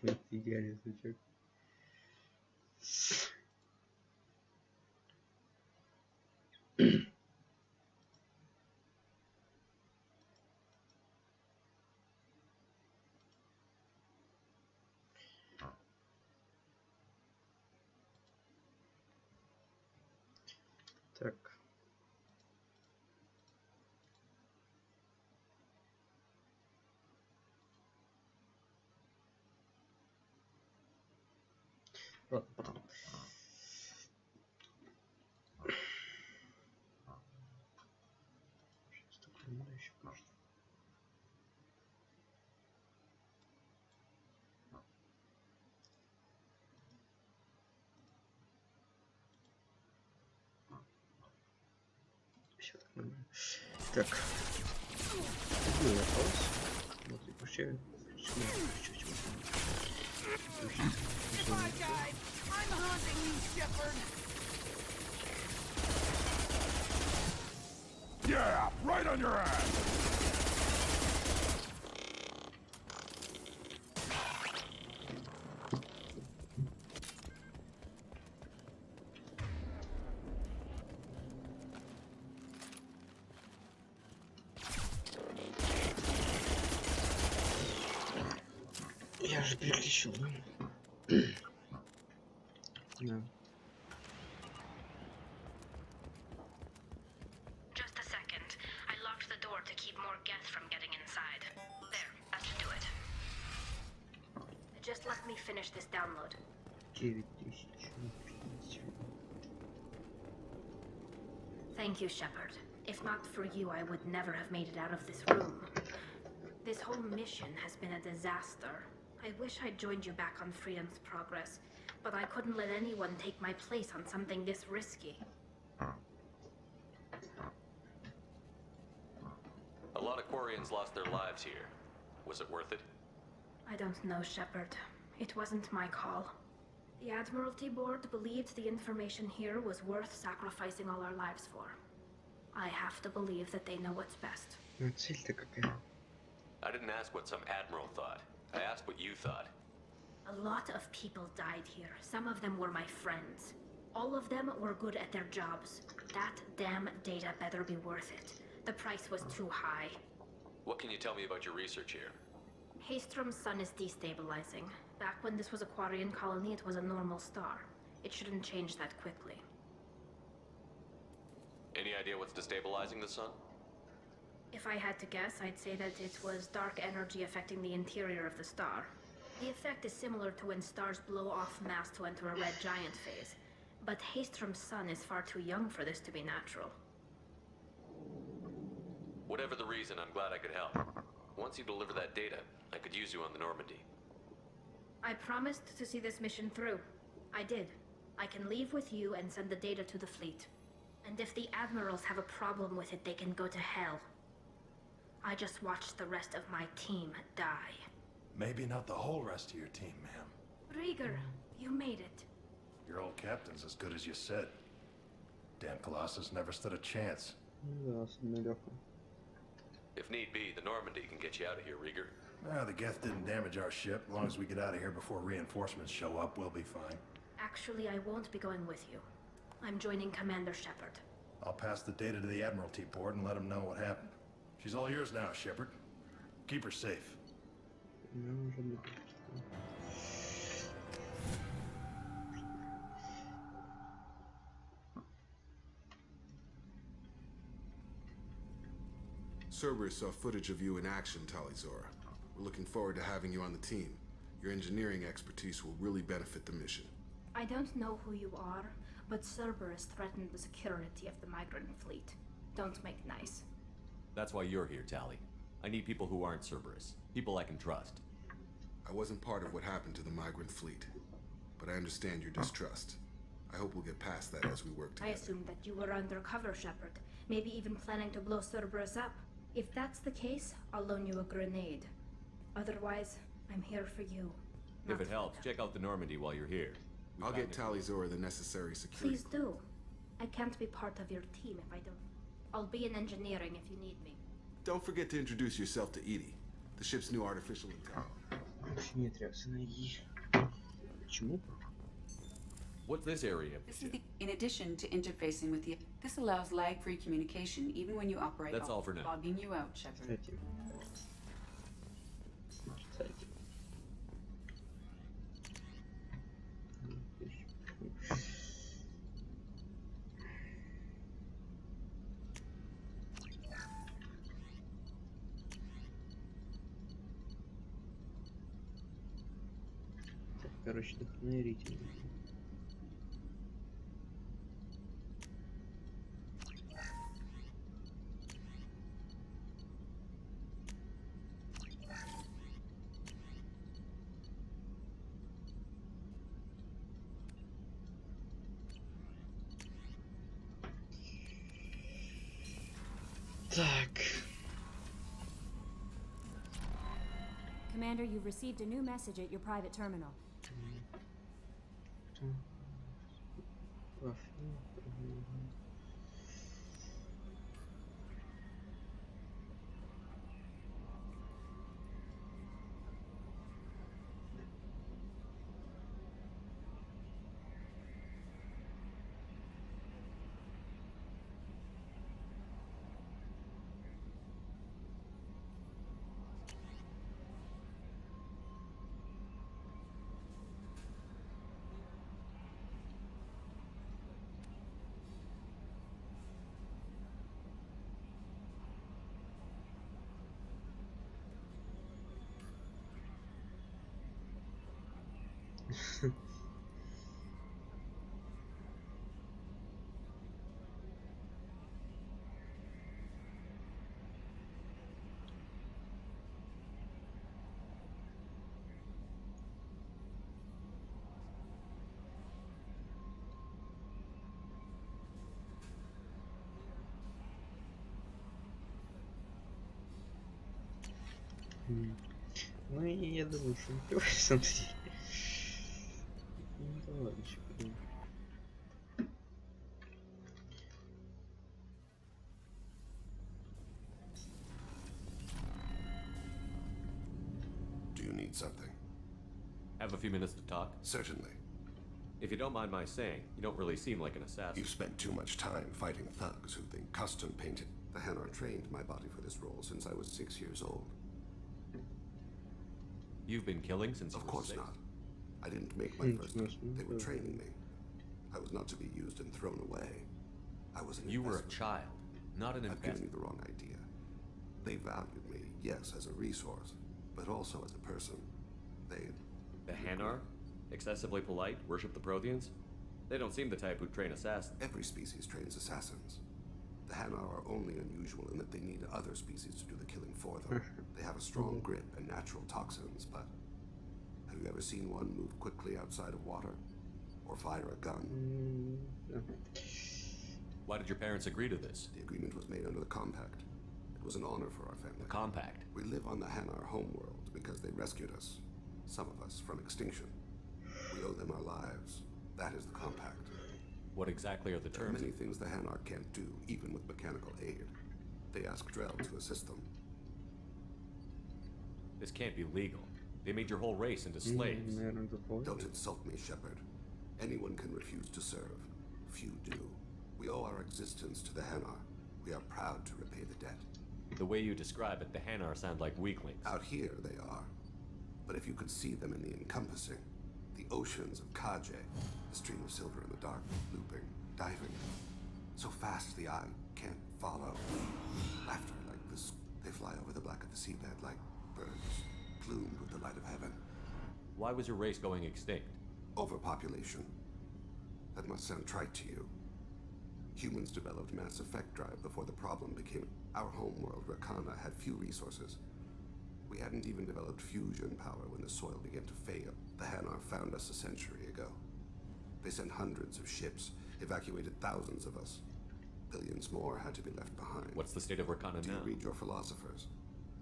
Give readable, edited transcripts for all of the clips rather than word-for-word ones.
Это идеальный звучок. Так. Ладно, потом. Сейчас такое надо еще кажется. Все так нормально. Так. Ну, вопрос. Вот и прощаю. Yeah, right on your ass! Я же переключил, да? Да. Just a second. I locked the door to keep more geth from getting inside. There, that should do it. Just let me finish this download. 9000. Thank you, Shepard. If not for you, I would never have made it out of this room. This whole mission has been a disaster. I wish I'd joined you back on Freedom's Progress, but I couldn't let anyone take my place on something this risky. A lot of Quarians lost their lives here. Was it worth it? I don't know, Shepard. It wasn't my call. The Admiralty Board believed the information here was worth sacrificing all our lives for. I have to believe that they know what's best. Ну, цель-то какая? I didn't ask what some admiral thought. I asked what you thought. A lot of people died here. Some of them were my friends. All of them were good at their jobs. That damn data better be worth it. The price was too high. What can you tell me about your research here? Haystrom's sun is destabilizing. Back when this was a Quarian colony, it was a normal star. It shouldn't change that quickly. Any idea what's destabilizing the sun? If I had to guess, I'd say that it was dark energy affecting the interior of the star. The effect is similar to when stars blow off mass to enter a red giant phase. But Haystrom's sun is far too young for this to be natural. Whatever the reason, I'm glad I could help. Once you deliver that data, I could use you on the Normandy. I promised to see this mission through. I did. I can leave with you and send the data to the fleet. And if the admirals have a problem with it, they can go to hell. I just watched the rest of my team die. Maybe not the whole rest of your team, ma'am. Rieger, you made it. Your old captain's as good as you said. Damn Colossus never stood a chance. Ну да, особенно легко. If need be, the Normandy can get you out of here, Rieger. The Geth didn't damage our ship. As long as we get out of here before reinforcements show up, we'll be fine. Actually, I won't be going with you. I'm joining Commander Shepard. I'll pass the data to the Admiralty Board and let them know what happened. She's all yours now, Shepard. Keep her safe. Ну, уже не будет. Cerberus saw footage of you in action, Talizora. We're looking forward to having you on the team. Your engineering expertise will really benefit the mission. I don't know who you are, but Cerberus threatened the security of the migrant fleet. Don't make nice. That's why you're here, Tally. I need people who aren't Cerberus. People I can trust. I wasn't part of what happened to the migrant fleet, but I understand your distrust. I hope we'll get past that as we work I together. assumed that you were undercover, Shepard. Maybe even planning to blow Cerberus up. If that's the case, I'll loan you a grenade. Otherwise, I'm here for you. If not it for helps, them. check out the Normandy while you're here. We've I'll got get an- Talizora the necessary security. Please do. I can't be part of your team if I don't. I'll be in engineering if you need me. Don't forget to introduce yourself to Edie, the ship's new artificial intelligence. Вообще нет реакции на «и». Почему? What's this area of the This is ship? in addition to interfacing with the. This allows lag-free communication even when you operate. That's all for now. Logging you out, Shepard. Кстати. Кстати. Так, короче, вдохновитель. Так. Commander, you've received a new message at your private terminal. Ну и я думаю, что не плевать, смотри. Ну да ладно, чё, блин. Do you need something? Have a few minutes to talk? Certainly. If you don't mind my saying, you don't really seem like an assassin. You've spent too much time fighting thugs who think custom painted. The Hanar trained my body for this role since I was 6 years old. You've been killing since you Of were course 6? not. I didn't make my first. They were training me. I was not to be used and thrown away. I was an You were a investment. child, not an I've given you investment. the wrong idea. They valued me, yes, as a resource, but also as a person. They... The Hanar? Excessively polite, worship the Protheans? They don't seem the type who train assassins. Every species trains assassins. The Hanar are only unusual in that they need other species to do the killing for them. They have a strong grip and natural toxins, but have you ever seen one move quickly outside of water? Or fire a gun? No. Why did your parents agree to this? The agreement was made under the Compact. It was an honor for our family. The compact. We live on the Hanar homeworld because they rescued us, some of us, from extinction. We owe them our lives. That is the Compact. What exactly are the There are terms? many things the Hanar can't do, even with mechanical aid. They ask Drell to assist them. This can't be legal. They made your whole race into slaves. Наверное, тупой. Don't insult me, Shepard. Anyone can refuse to serve. Few do. We owe our existence to the Hanar. We are proud to repay the debt. The way you describe it, the Hanar sound like weaklings. Out here, they are. But if you could see them in the encompassing, the oceans of Kaje, the stream of silver in the dark, looping, diving, so fast the eye can't follow. Laughter like this, they fly over the black of the seabed like birds, plumed with the light of heaven. Why was your race going extinct? Overpopulation. That must sound trite to you. Humans developed mass effect drive before the problem became our homeworld. Rakana had few resources. We hadn't even developed fusion power when the soil began to fail. The Hanar found us a century ago. They sent hundreds of ships, evacuated thousands of us. Billions more had to be left behind. What's the state of Rakana Do you now? read your philosophers?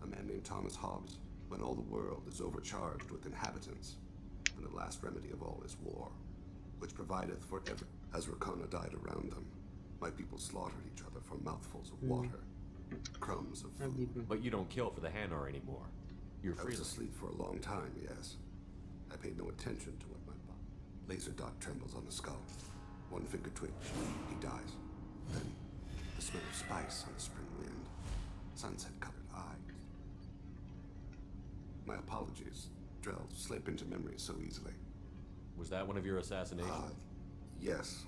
A man named Thomas Hobbes. When all the world is overcharged with inhabitants, and the last remedy of all is war, which provideth for every. As Rakana died around them, my people slaughtered each other for mouthfuls of water, crumbs of food. Обидно. But you don't kill for the Hanar anymore. You're I was freeling. asleep for a long time, yes. I paid no attention to what my laser dot trembles on the skull. One finger twitch, he dies. Then, the smell of spice on the spring wind. Sunset-colored eyes. My apologies. Drell slip into memory so easily. Was that one of your assassinations? Yes.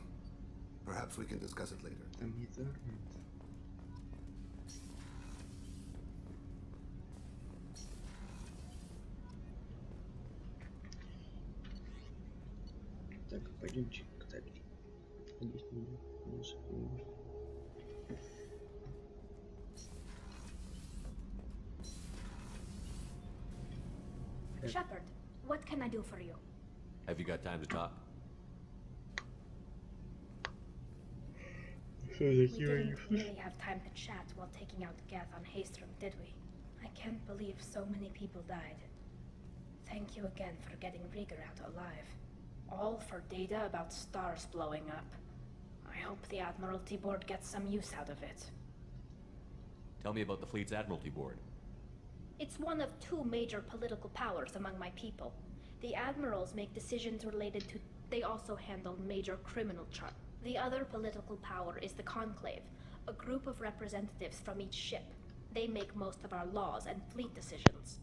Perhaps we can discuss it later. Там гитара. Так, пойдемте к табеле. Здесь музыка. Shepard, what can I do for you? Have you got time to talk? We didn't really have time to chat while taking out Gath on Haystrom, did we? I can't believe so many people died. Thank you again for getting Rieger out alive. All for data about stars blowing up. I hope the Admiralty Board gets some use out of it. Tell me about the fleet's Admiralty Board. It's one of two major political powers among my people. The admirals make decisions related to... They also handle major criminal charges. The other political power is the Conclave, a group of representatives from each ship. They make most of our laws and fleet decisions.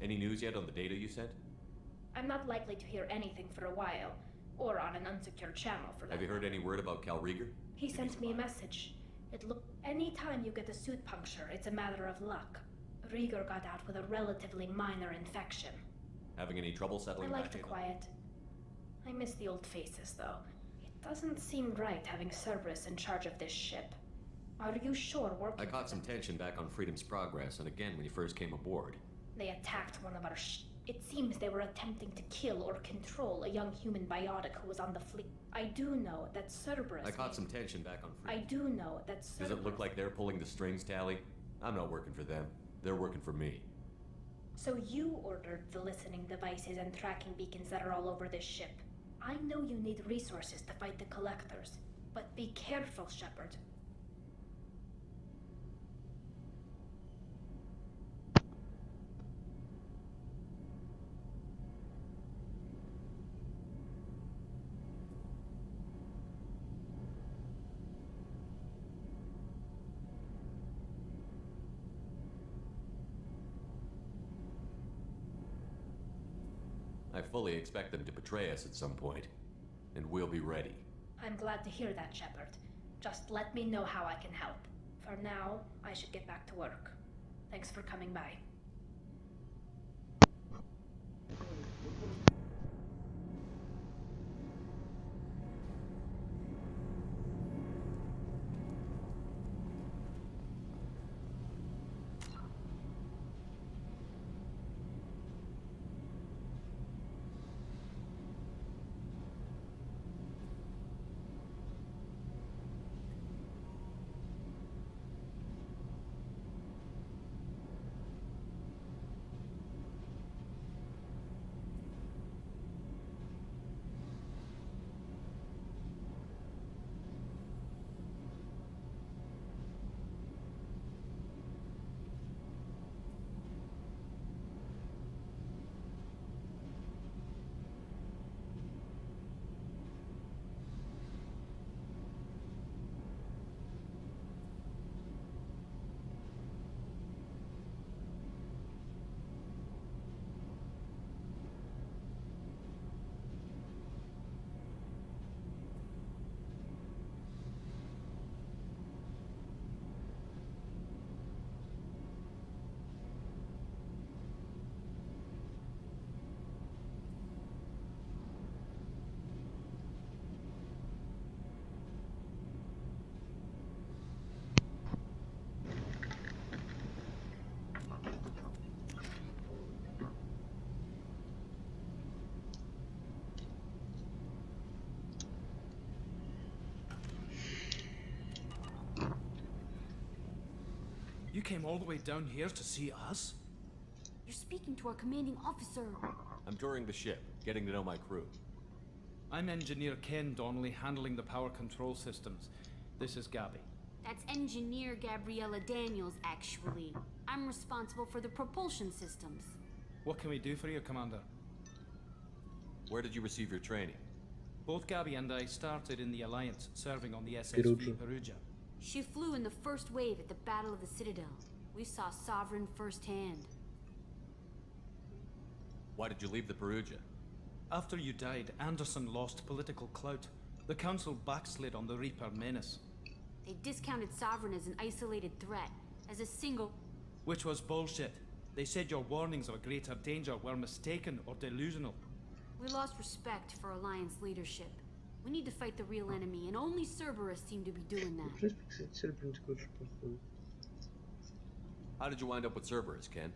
Any news yet on the data you sent? I'm not likely to hear anything for a while, or on an unsecured channel for that. Have you heard any word about Cal Rieger? He sent me a message. It looked... Anytime you get a suit puncture, it's a matter of luck. Rieger got out with a relatively minor infection. Having any trouble I settling like back the in? quiet. I miss the old faces, though. It doesn't seem right having Cerberus in charge of this ship. Are you sure working... I caught some tension back on Freedom's Progress, and again when you first came aboard. They attacked one of our It seems they were attempting to kill or control a young human biotic who was on the fleet. I do know that Cerberus... I caught some tension back on Freedom. I do know that Cerberus... Does it look like they're pulling the strings, Tally? I'm not working for them. They're working for me. So you ordered the listening devices and tracking beacons that are all over this ship. I know you need resources to fight the Collectors, but be careful, Shepard. I fully expect them to betray us at some point, and we'll be ready. I'm glad to hear that, Shepard. Just let me know how I can help. For now, I should get back to work. Thanks for coming by. came all the way down here to see us? You're speaking to our commanding officer. I'm touring the ship, getting to know my crew. I'm Engineer Ken Donnelly, handling the power control systems. This is Gabby. That's Engineer Gabriella Daniels, actually. I'm responsible for the propulsion systems. What can we do for you, Commander? Where did you receive your training? Both Gabby and I started in the Alliance, serving on the SSV Perugia. She flew in the first wave at the Battle of the Citadel. We saw Sovereign firsthand. Why did you leave the Perugia? After you died, Anderson lost political clout. The Council backslid on the Reaper menace. They discounted Sovereign as an isolated threat, as a single... Which was bullshit. They said your warnings of a greater danger were mistaken or delusional. We lost respect for Alliance leadership. We need to fight the real enemy, and only Cerberus seem to be doing that. How did you wind up with Cerberus, Ken?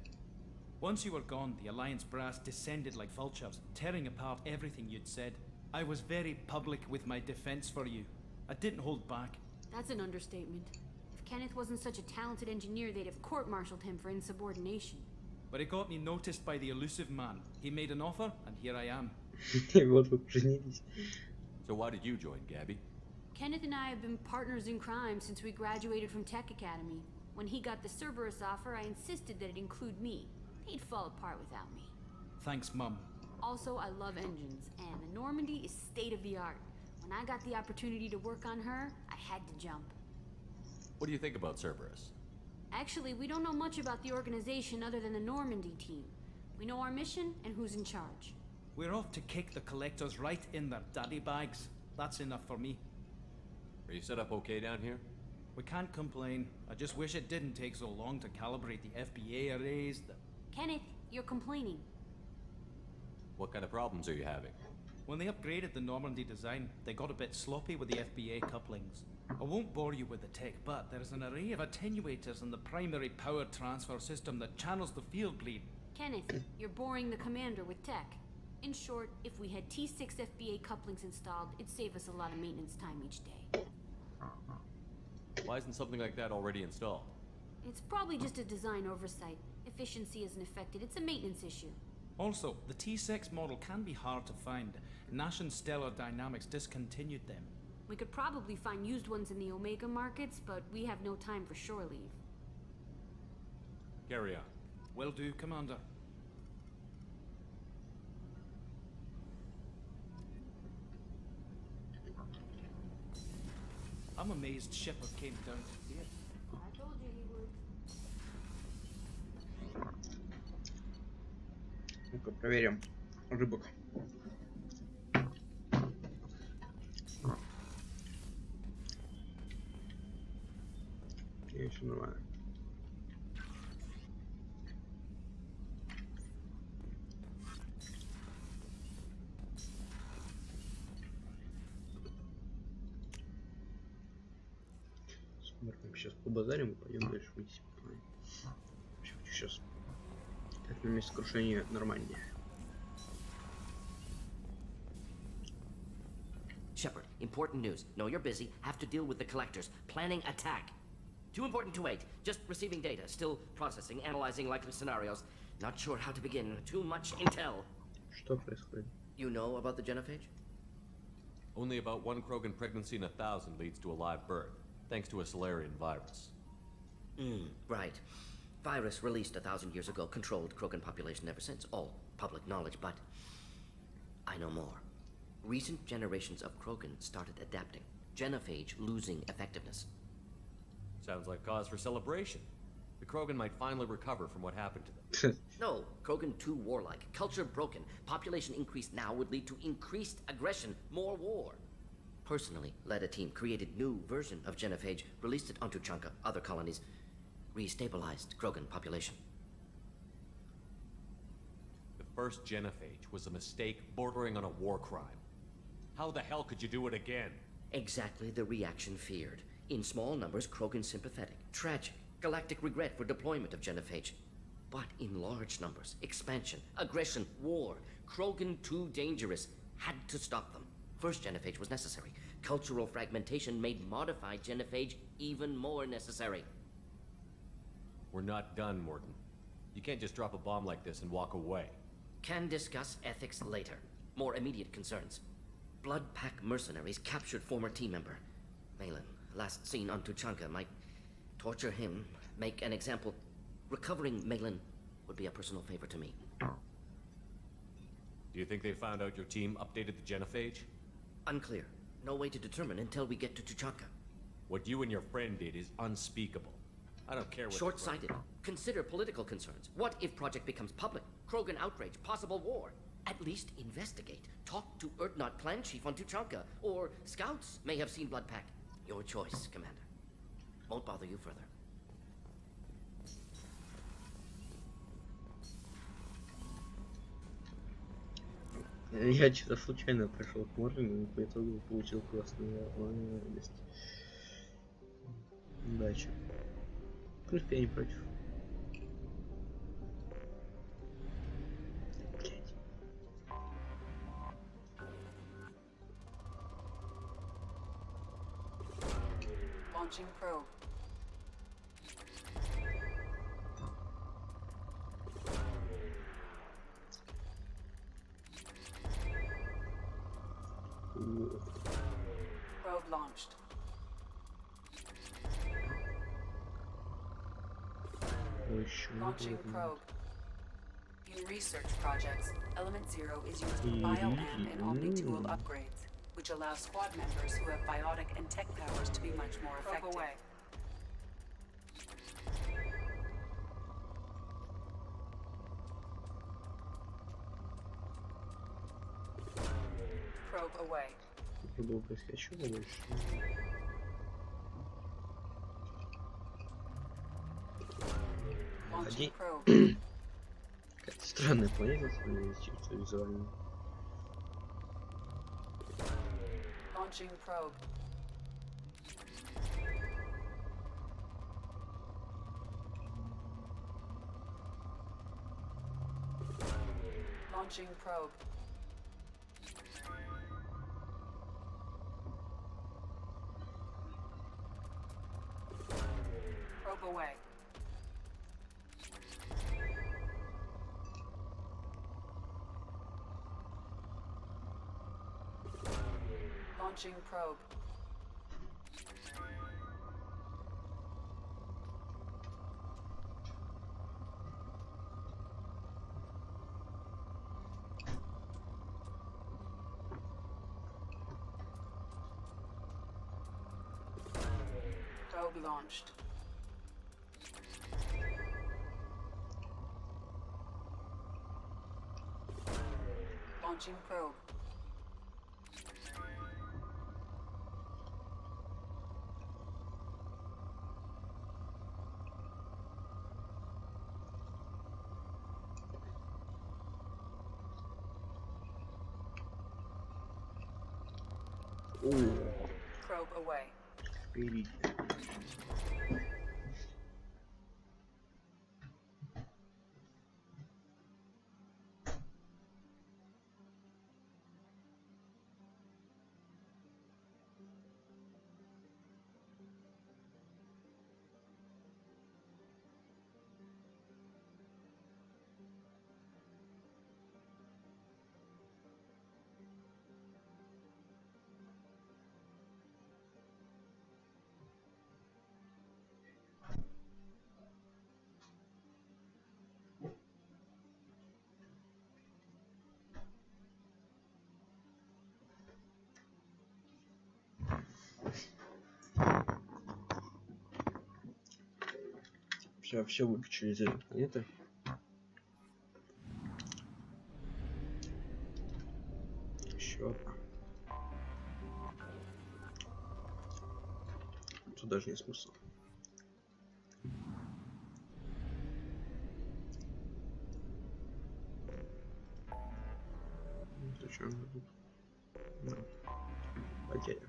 Once you were gone, the Alliance brass descended like vultures, tearing apart everything you'd said. I was very public with my defense for you. I didn't hold back. That's an understatement. If Kenneth wasn't such a talented engineer, they'd have court-martialed him for insubordination. But it got me noticed by the elusive man. He made an offer, and here I am. So why did you join, Gabby? Kenneth and I have been partners in crime since we graduated from Tech Academy. When he got the Cerberus offer, I insisted that it include me. He'd fall apart without me. Thanks, Mum. Also, I love engines, and the Normandy is state-of-the-art. When I got the opportunity to work on her, I had to jump. What do you think about Cerberus? Actually, we don't know much about the organization other than the Normandy team. We know our mission and who's in charge. We're off to kick the collectors right in their daddy bags. That's enough for me. Are you set up okay down here? We can't complain. I just wish it didn't take so long to calibrate the FBA arrays. Kenneth, you're complaining. What kind of problems are you having? When they upgraded the Normandy design, they got a bit sloppy with the FBA couplings. I won't bore you with the tech, but there's an array of attenuators in the primary power transfer system that channels the field bleed. Kenneth, you're boring the commander with tech. In short, if we had T6 FBA couplings installed, it'd save us a lot of maintenance time each day. Why isn't something like that already installed? It's probably just a design oversight. Efficiency isn't affected, it's a maintenance issue. Also, the T6 model can be hard to find. Nash and Stellar Dynamics discontinued them. We could probably find used ones in the Omega markets, but we have no time for shore leave. Carry on. Will do, Commander. I'm amazed Shepard came down to see it. I told you he would. Ну-ка, проверим рыбок. И все нормально. Смотрим, сейчас побазарим и пойдем дальше вниз. Вообще хочу сейчас как на место крушения Нормандии. Shepard, important news. Know you're busy. Have to deal with the collectors. Planning attack. Too important to wait. Just receiving data. Still processing, analyzing likely scenarios. Not sure how to begin. Too much intel. Что происходит? You know about the genophage? Only about 1 Krogan pregnancy in 1,000 leads to a live birth, thanks to a Solarian virus. Right. Virus released 1,000 years ago, controlled Krogan population ever since. All public knowledge, but I know more. Recent generations of Krogan started adapting. Genophage losing effectiveness. Sounds like cause for celebration. The Krogan might finally recover from what happened to them. No, Krogan too warlike. Culture broken. Population increase now would lead to increased aggression, more war. Personally, led a team, created new version of genophage, released it onto Chanka, other colonies, restabilized Krogan population. The first genophage was a mistake bordering on a war crime. How the hell could you do it again? Exactly the reaction feared. In small numbers, Krogan sympathetic. Tragic. Galactic regret for deployment of genophage. But in large numbers, expansion, aggression, war. Krogan too dangerous. Had to stop them. First genophage was necessary. Cultural fragmentation made modified genophage even more necessary. We're not done, Morton. You can't just drop a bomb like this and walk away. Can discuss ethics later. More immediate concerns. Blood Pack mercenaries captured former team member. Malin, last seen on Tuchanka, might torture him, make an example. Recovering Malin would be a personal favor to me. Do you think they found out your team updated the genophage? Unclear. No way to determine until we get to Tuchanka. What you and your friend did is unspeakable. I don't care what... Short-sighted. Consider political concerns. What if project becomes public? Krogan outrage, possible war. At least investigate. Talk to Urdnot clan chief on Tuchanka, or scouts may have seen Blood Pack. Your choice, Commander. Won't bother you further. Я что-то случайно пошел к Моргану и по итогу получил классную лояльность. Удачи. В принципе, я не против. Блять. Launching probe. Probe launched. Launching probe. In research projects, Element Zero is used for bio-amp and omni-tool upgrades, which allow squad members who have biotic and tech powers to be much more effective. Away. Probe away. Было происходящего больше. Один. Какая-то странная планета, чисто визуально. Launching probe. Launching probe. Probe away. Launching probe. Probe launched. Launching probe. Probe away. Впереди. Все выключили из этой планеты. Еще одна. Тут даже не смысл. Зачем тут? Ну, потеря.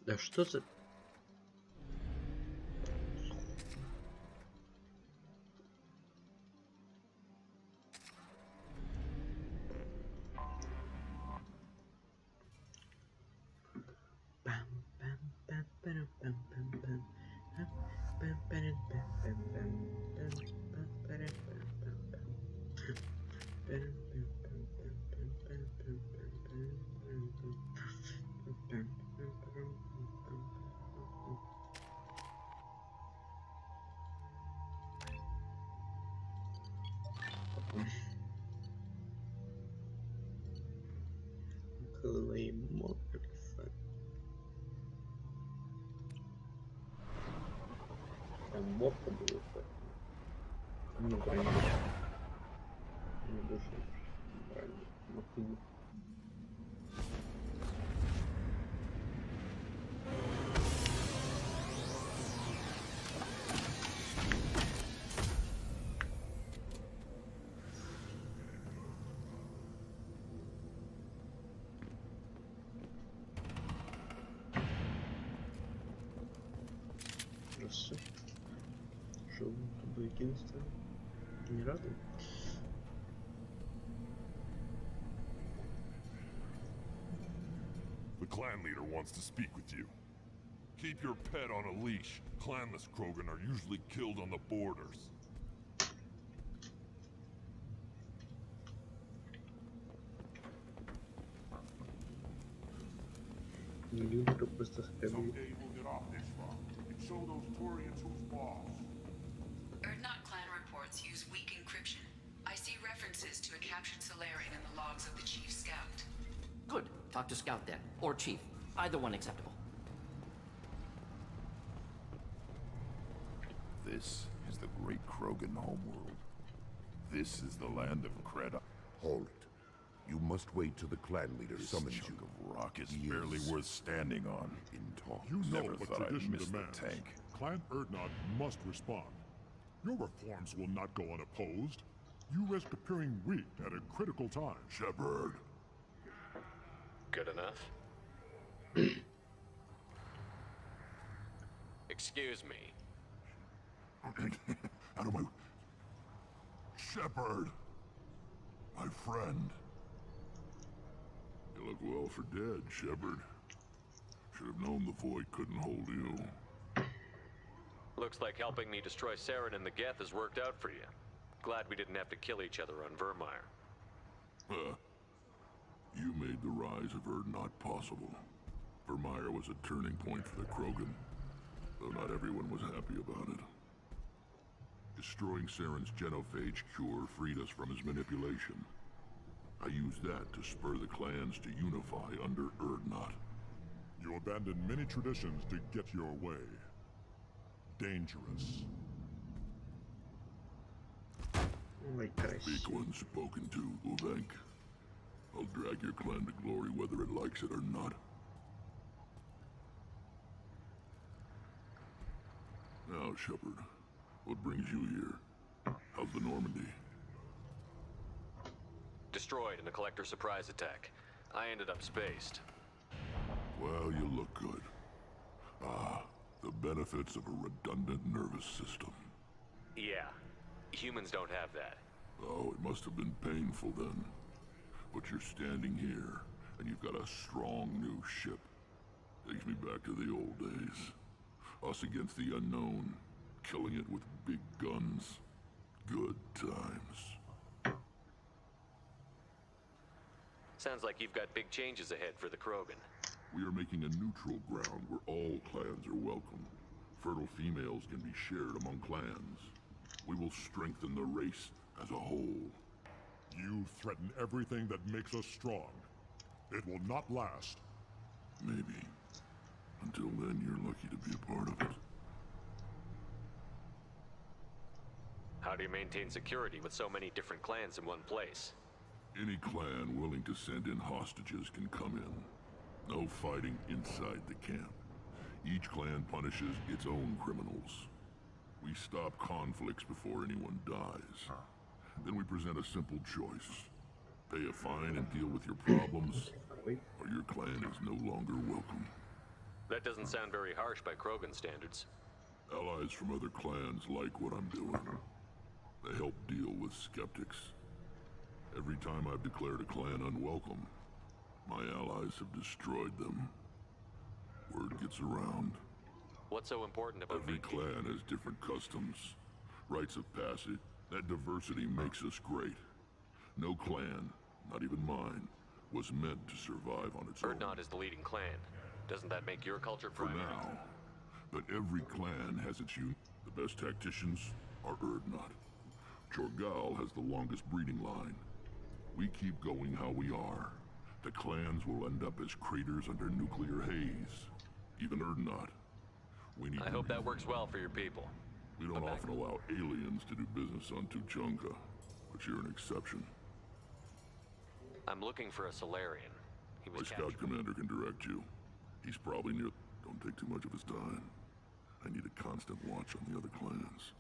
Да что за... Клеймо. Там морка было. Ну, правильно. Не больше. Правильно. Морку. Хорошо. Шел туда единственное. Не рады? The clan leader wants to speak with you. Keep your pet on a leash. Clanless Krogan are usually killed on the borders. Лидеры просто скорее. Someday we'll get off this rock and show those Turians who's boss. Erdnot clan reports use weak encryption. I see references to a captured Solarian in the logs of the Chief Scout. Good. Talk to Scout then. Or Chief. Either one acceptable. This is the great Krogan homeworld. This is the land of Kreda. Hold it. You must wait till the clan leader This summons chunk you. of rock is He barely is worth standing on. In talk. You know Never what thought I'd tradition miss the demands. tank. Clan Erdnot must respond. Your reforms will not go unopposed. You risk appearing weak at a critical time. Shepard. Good enough? Excuse me. Out of my... Shepard. My friend. You look well for dead, Shepard. Should have known the void couldn't hold you. Looks like helping me destroy Saren and the Geth has worked out for you. Glad we didn't have to kill each other on Vermeer. You made the rise of Erdnot possible. Vermeer was a turning point for the Krogan, though not everyone was happy about it. Destroying Saren's genophage cure freed us from his manipulation. I used that to spur the clans to unify under Erdnot. You abandoned many traditions to get your way. Dangerous. Big one spoken to, Uvenk. I'll drag your clan to glory whether it likes it or not. Now, Shepard, what brings you here? How's the Normandy? Destroyed in a collector surprise attack. I ended up spaced. Well, you look good. Ah, the benefits of a redundant nervous system. Yeah. Humans don't have that. Oh, it must have been painful then. But you're standing here, and you've got a strong new ship. Takes me back to the old days. Us against the unknown, killing it with big guns. Good times. Sounds like you've got big changes ahead for the Krogan. We are making a neutral ground where all clans are welcome. Fertile females can be shared among clans. We will strengthen the race as a whole. You threaten everything that makes us strong. It will not last. Maybe. Until then, you're lucky to be a part of it. How do you maintain security with so many different clans in one place? Any clan willing to send in hostages can come in. No fighting inside the camp. Each clan punishes its own criminals. We stop conflicts before anyone dies. Then we present a simple choice. Pay a fine and deal with your problems, or your clan is no longer welcome. That doesn't sound very harsh by Krogan standards. Allies from other clans like what I'm doing. They help deal with skeptics. Every time I've declared a clan unwelcome, my allies have destroyed them. Word gets around. What's so important about Every clan has different customs, rites of passage. That diversity makes us great. No clan, not even mine, was meant to survive on its own. Urdnot is the leading clan. Doesn't that make your culture For private? now. But every clan has its unit. The best tacticians are Urdnot. Jorgal has the longest breeding line. We keep going how we are. The clans will end up as craters under nuclear haze. Even Urdnot. We need I hope that works well for your people. We don't often allow aliens to do business on Tuchanka, but you're an exception. I'm looking for a Solarian. He My was scout captured. commander can direct you. He's probably near. Don't take too much of his time. I need a constant watch on the other clans.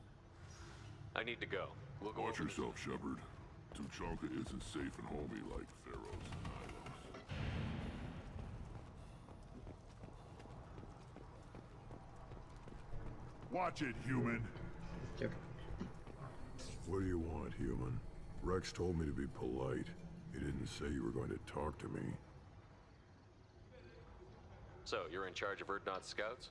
I need to go. We'll go Watch over this. yourself, Shepard. Tuchanka isn't safe and homey like Theros and Hylos. Watch it, human. What do you want, human? Rex told me to be polite. He didn't say you were going to talk to me. So, you're in charge of Urdnot's scouts?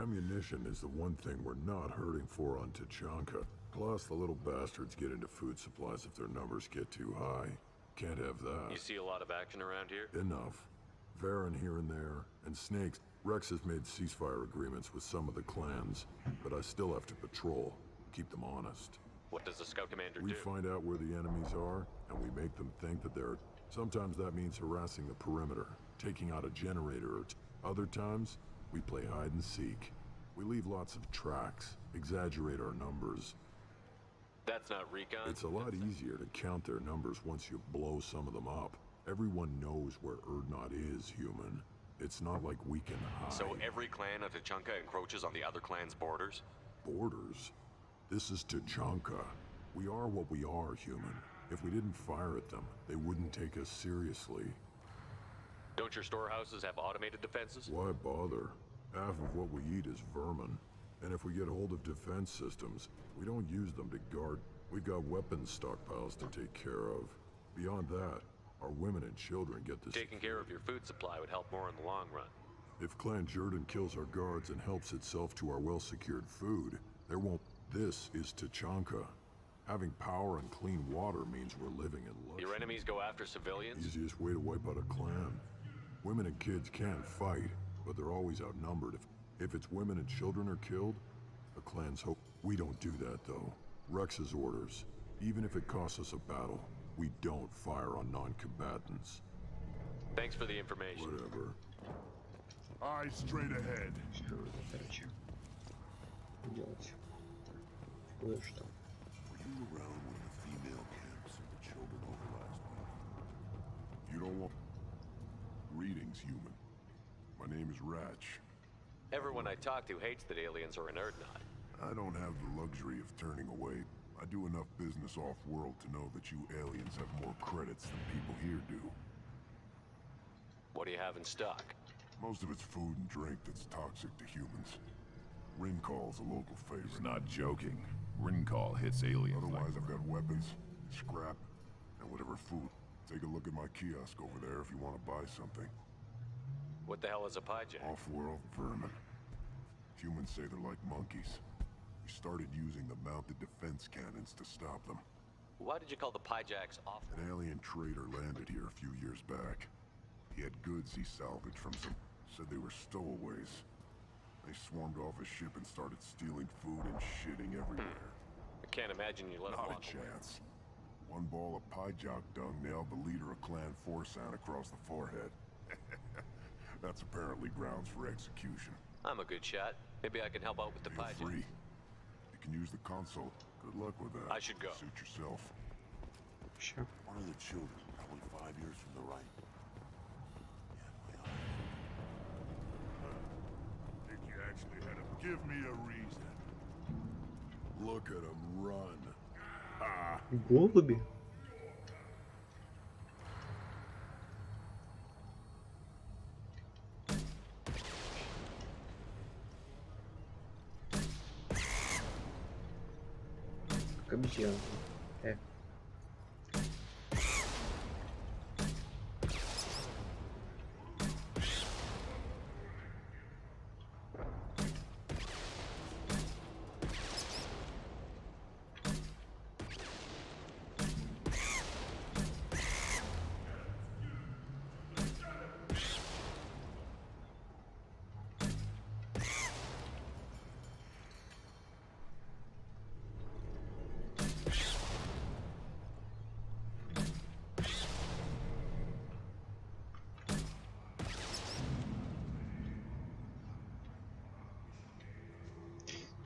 Ammunition is the one thing we're not hurting for on Tuchanka. Plus, the little bastards get into food supplies if their numbers get too high. Can't have that. You see a lot of action around here? Enough. Varen here and there, and Snakes. Rex has made ceasefire agreements with some of the clans, but I still have to patrol, keep them honest. What does the scout commander We do? find out where the enemies are, and we make them think that they're... Sometimes that means harassing the perimeter, taking out a generator or other times, we play hide and seek. We leave lots of tracks, exaggerate our numbers. That's not recon? It's a lot easier to count their numbers once you blow some of them up. Everyone knows where Urdnot is, human. It's not like we can hide. So every clan of Tuchanka encroaches on the other clan's borders? Borders? This is Tuchanka. We are what we are, human. If we didn't fire at them, they wouldn't take us seriously. Don't your storehouses have automated defenses? Why bother? Half of what we eat is vermin. And if we get hold of defense systems, we don't use them to guard. We've got weapons stockpiles to take care of. Beyond that, our women and children get this. Taking care of your food supply would help more in the long run. If Clan Jordan kills our guards and helps itself to our well-secured food, there won't... This is Tuchanka. Having power and clean water means we're living in luxury. Your enemies go after civilians? Easiest way to wipe out a clan. Women and kids can fight, but they're always outnumbered. If it's women and children are killed, the clans hope. We don't do that, though. Rex's orders. Even if it costs us a battle, we don't fire on non-combatants. Thanks for the information. Whatever. Eyes straight ahead. Короче. Делать. Кое-что. Were you around when the female camps and the children over last week? You don't want... Greetings, human. My name is Ratch. Everyone I talk to hates that aliens are in Urdnot. I don't have the luxury of turning away. I do enough business off-world to know that you aliens have more credits than people here do. What do you have in stock? Most of it's food and drink that's toxic to humans. Ringcall's a local favorite. He's not joking. Ringcall hits aliens. Otherwise, I've got weapons, scrap, and whatever food. Take a look at my kiosk over there if you want to buy something. What the hell is a pyjak? Off-world vermin. Humans say they're like monkeys. We started using the mounted defense cannons to stop them. Why did you call the pyjaks off? An alien trader landed here a few years back. He had goods he salvaged from some... said they were stowaways. They swarmed off his ship and started stealing food and shitting everywhere. I can't imagine you let him Not a walk away. chance. One ball of pyjak dung nailed the leader of Clan Forsan across the forehead. That's apparently grounds for execution. I'm a good shot. Maybe I can help out with the Feel pyjak. free. You can use the console. Good luck with that. I should go. Suit yourself. Sure. One of the children, probably 5 years from the right. Think you actually had him. Give me a reason. Look at him run. Голуби. Как обезьянка.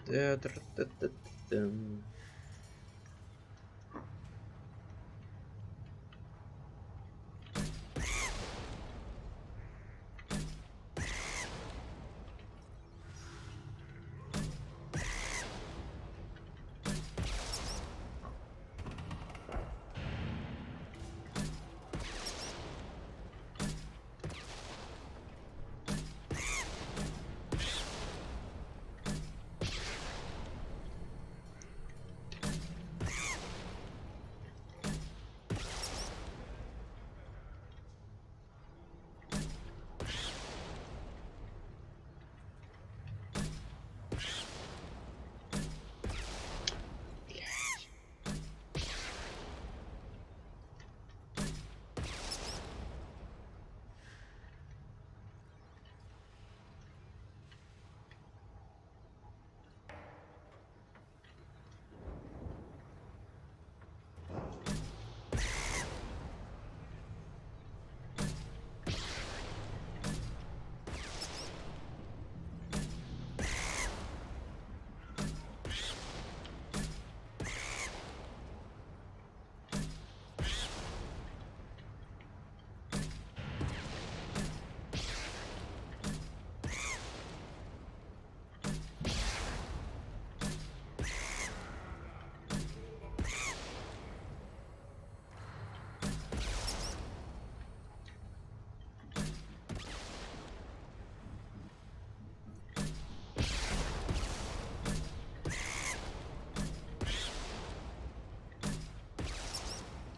Та-та-та-та-та-дам.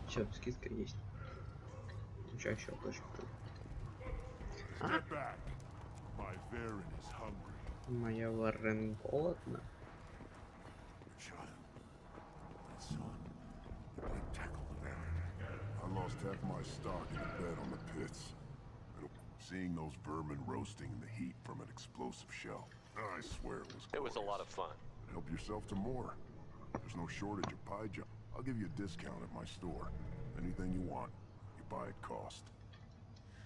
Все, скидка есть. Чаще точно. Get back. My Varen is hungry. Моя Варен голодна. Child. My son. You played tackle the Varen. I lost half my stock in the bed on the pits. Seeing those vermin roasting in the heat from an explosive shell, I swear it was glorious. It was a lot of fun. Help yourself to more. There's no shortage of pie junk. I'll give you a discount at my store. Anything you want, you buy at cost.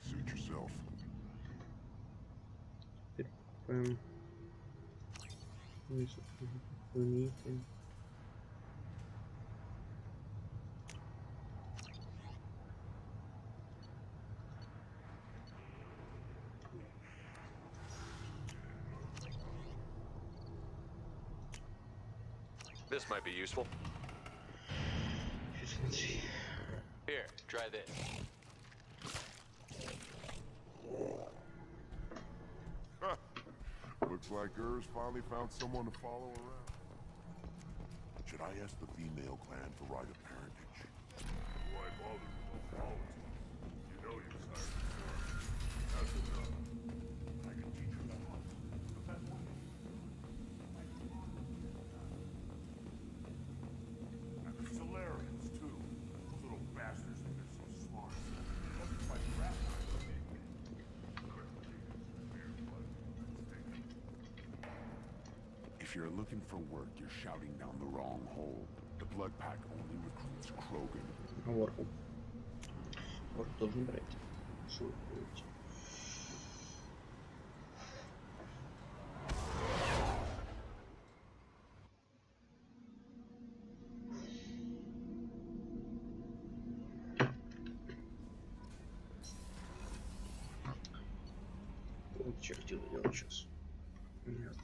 Suit yourself. This might be useful. Here, try this. Looks like Urs finally found someone to follow around. Should I ask the female clan for right of parentage? Why bother with politics? You know your side of the story. That's enough. I can teach her that much. And the Solarians, too. Those little bastards think they're so smart. Must fight crap. If you're looking for work, you're shouting down the wrong hole. The Blood Pack only recruits Krogan. Орку. Орк должен брать. Что вы делаете? Вот что хотел делать сейчас. Нет,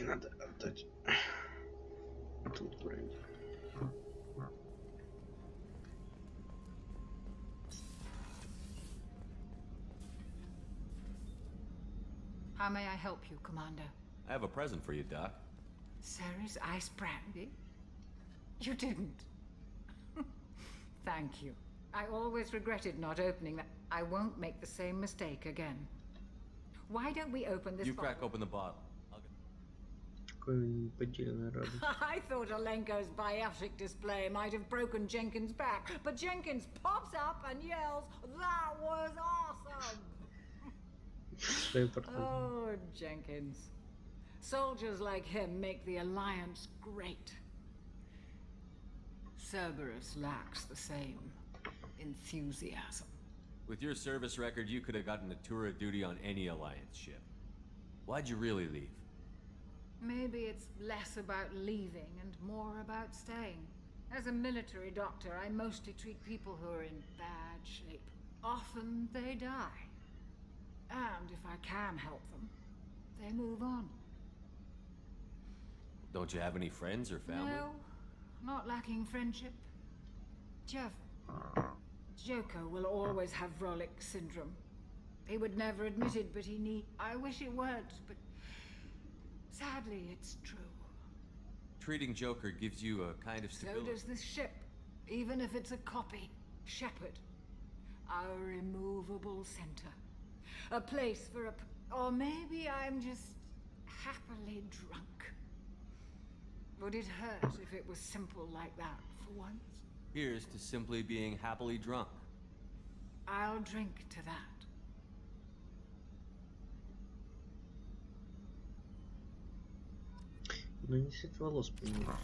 таки надо отдать тут бренди. How may I help you, Commander? I have a present for you, Doc. Sarah's ice brandy? You didn't. Thank you. I always regretted not opening that. I won't make the same mistake again. Why don't we open this You bottle? crack open the bottle. I thought Alenko's biotic display might have broken Jenkins' back, but Jenkins pops up and yells, "That was awesome!" Oh, Jenkins. Soldiers like him make the Alliance great. Cerberus lacks the same enthusiasm. With your service record, you could have gotten a tour of duty on any Alliance ship. Why'd you really leave? Maybe it's less about leaving and more about staying. As a military doctor, I mostly treat people who are in bad shape. Often they die. And if I can help them, they move on. Don't you have any friends or family? No, not lacking friendship. Jeff, Joko will always have Vrolik syndrome. He would never admit it, but I wish it weren't, but sadly it's true. Treating Joker gives you a kind of stability. So does this ship, even if it's a copy. Shepard, our immovable center. A place for a... Or maybe I'm just happily drunk. Would it hurt if it was simple like that for once? Here's to simply being happily drunk. I'll drink to that. Ну не цвет волос поменял.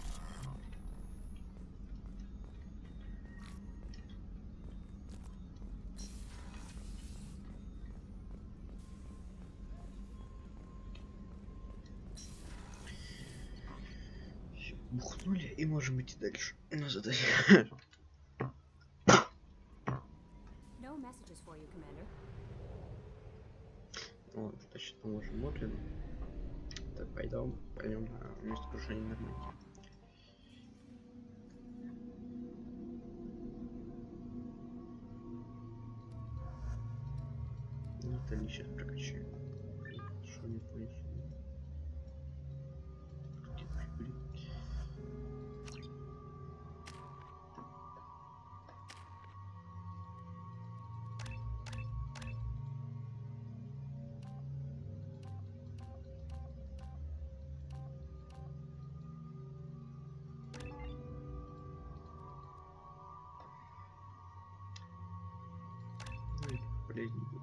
Бухнули и можем идти дальше на задание. No messages for you, Commander. Вот, значит, мы можем Мотлин. Так, пойдем на место крушения Нормандии. Это не сейчас прокачаем. Что не понесу. Полезнее будет.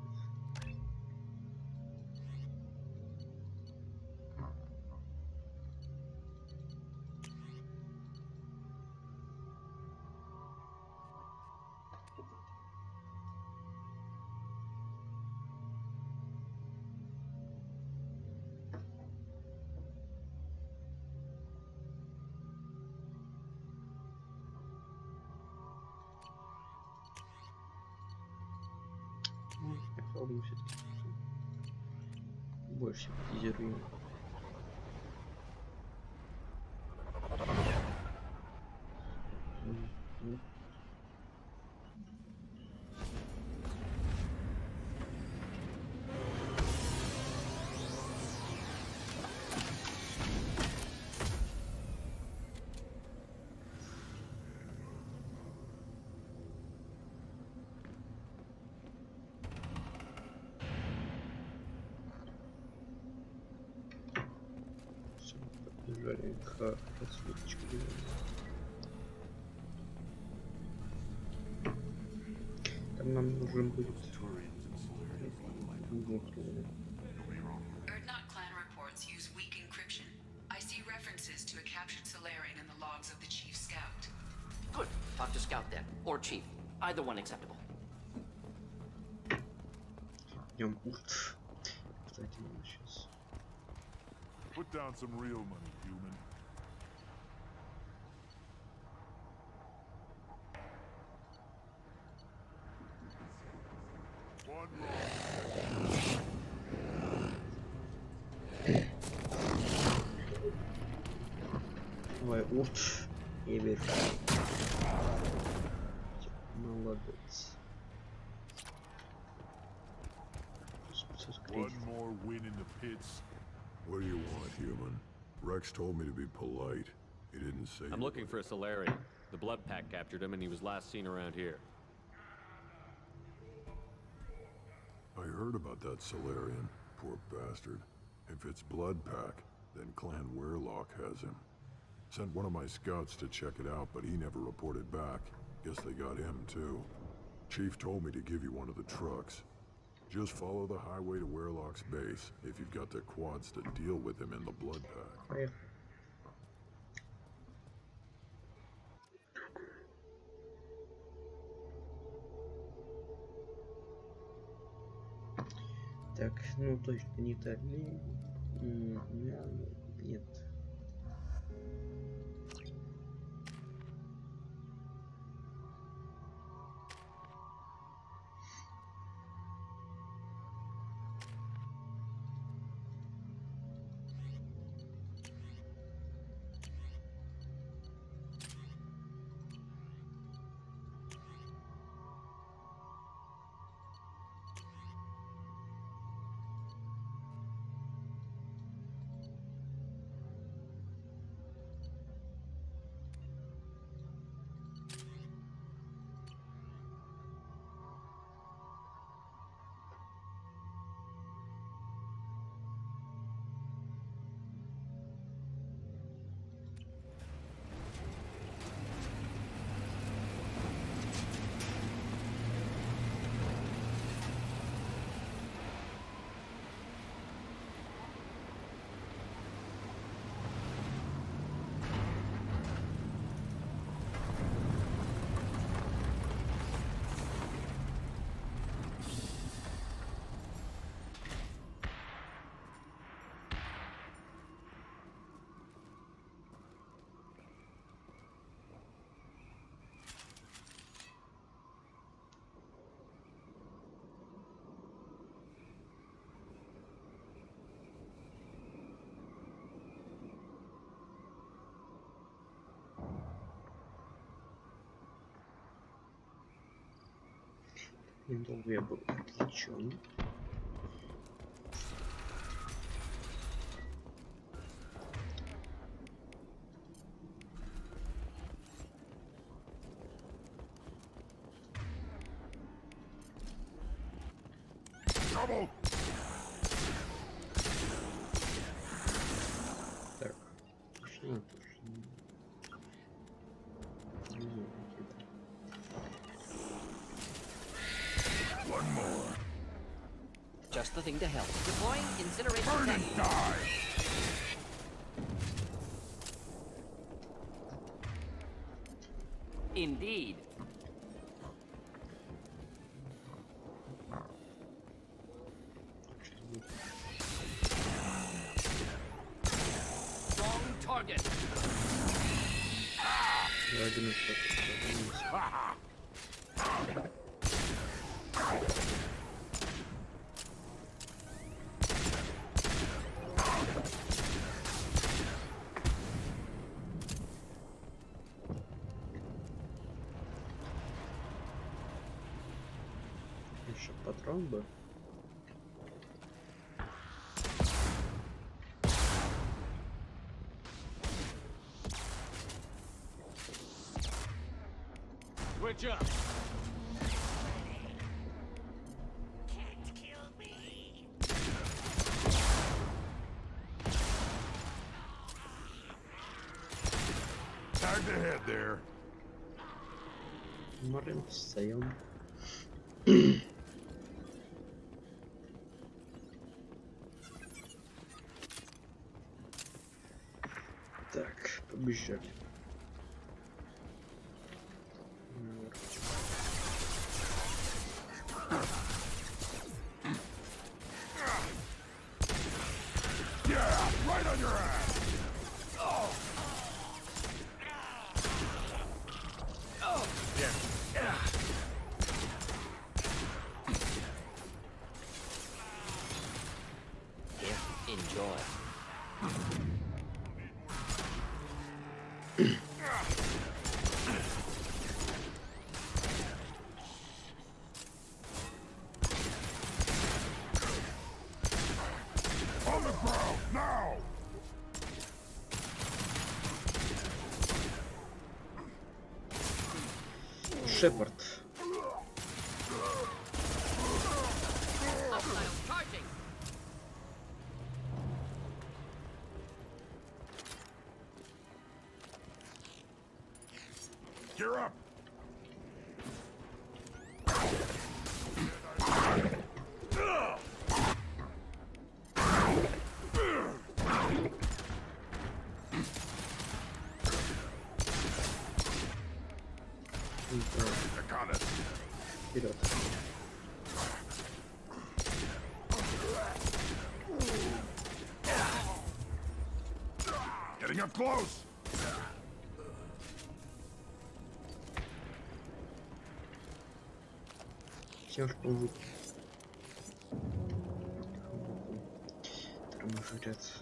Попробуем все-таки больше симпатизируем. Побежали к подсветочке. Там нам нужен будет Erdnot clan reports use weak encryption. I see references to a captured Solarian in the logs of the Chief Scout. Good. Talk to Scout then. Or Chief. Either one acceptable. Идем. Кстати, сейчас. Put down some real money, human. One more. Давай, уф. И вверх. Молодец. One more win in the pits. What do you want, human? Rex told me to be polite. He didn't say. I'm looking for a Solarian. The Blood Pack captured him and he was last seen around here. I heard about that Solarian. Poor bastard. If it's Blood Pack, then Clan Werelock has him. Sent one of my scouts to check it out, but he never reported back. Guess they got him, too. Chief told me to give you one of the trucks. Just follow the highway to Werelock's base if you've got the quads to deal with him in the Blood Pack. Yeah. Так, ну точно не та ли? Нет. Недолго я был отвлечен. Trouble! Так, точно, One more. Just the thing to help. Deploying incineration. Burn and die! Indeed. Wrong target. Еще патрон бы. Switch up. Time to head there. Марин встаем. Так, побежали. Yeah, right on your ass! Here, enjoy. Шепард. Gear up! Вперед. Getting up close! Тяжко будет. Тормозжирец.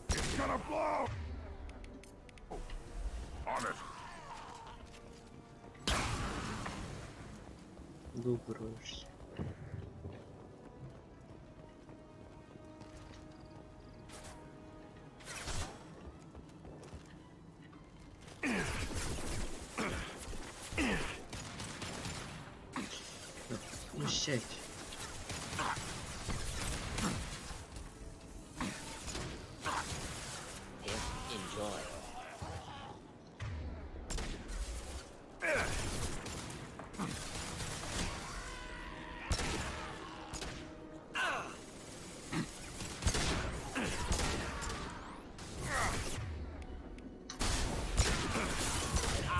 It's gonna blow! On it! Доупираешься. Ну сядь. Enjoy.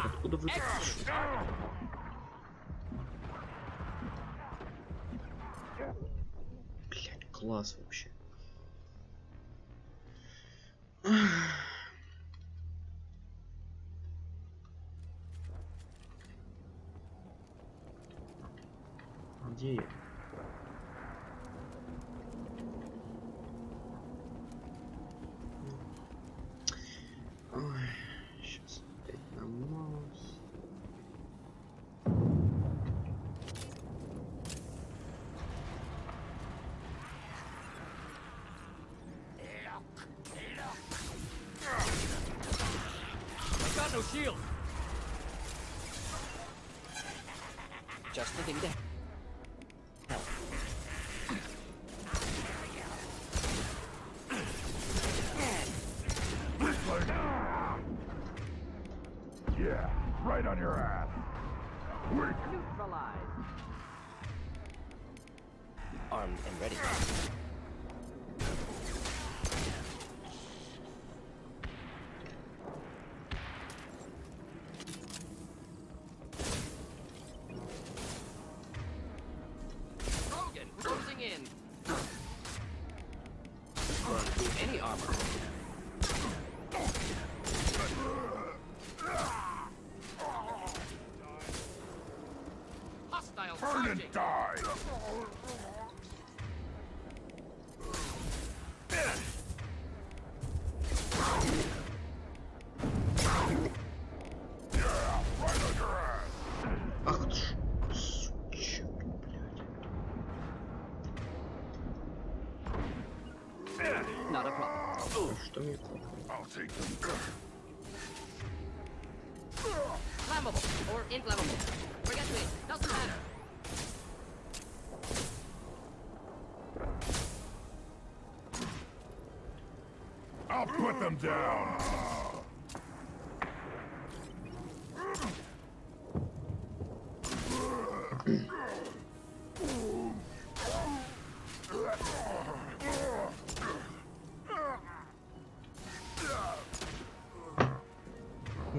Откуда вы тут? Блять, класс вообще. Где я? Ой, сейчас опять на маус. Got no shield. Just the thing to help. Yeah, right on your ass. Weak. Neutralized. Armed and ready. Rogan, closing in. Burn through any armor. Hostile Burn and charging. die! Yeah, right on your ass. Ах ты ж, сучка, блядь. Not a problem. Что мне так? I'll take them. Flammable or inflammable. Forget me. Doesn't matter. I'll put them down.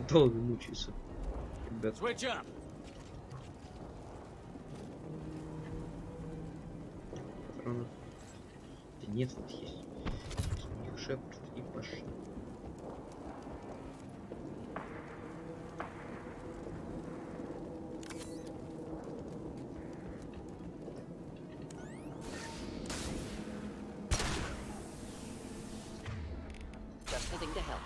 Долго мучился. Ребят. Switch up. Патронов. Да нет, вот есть. У них Шепард и пошли. Just the thing to help.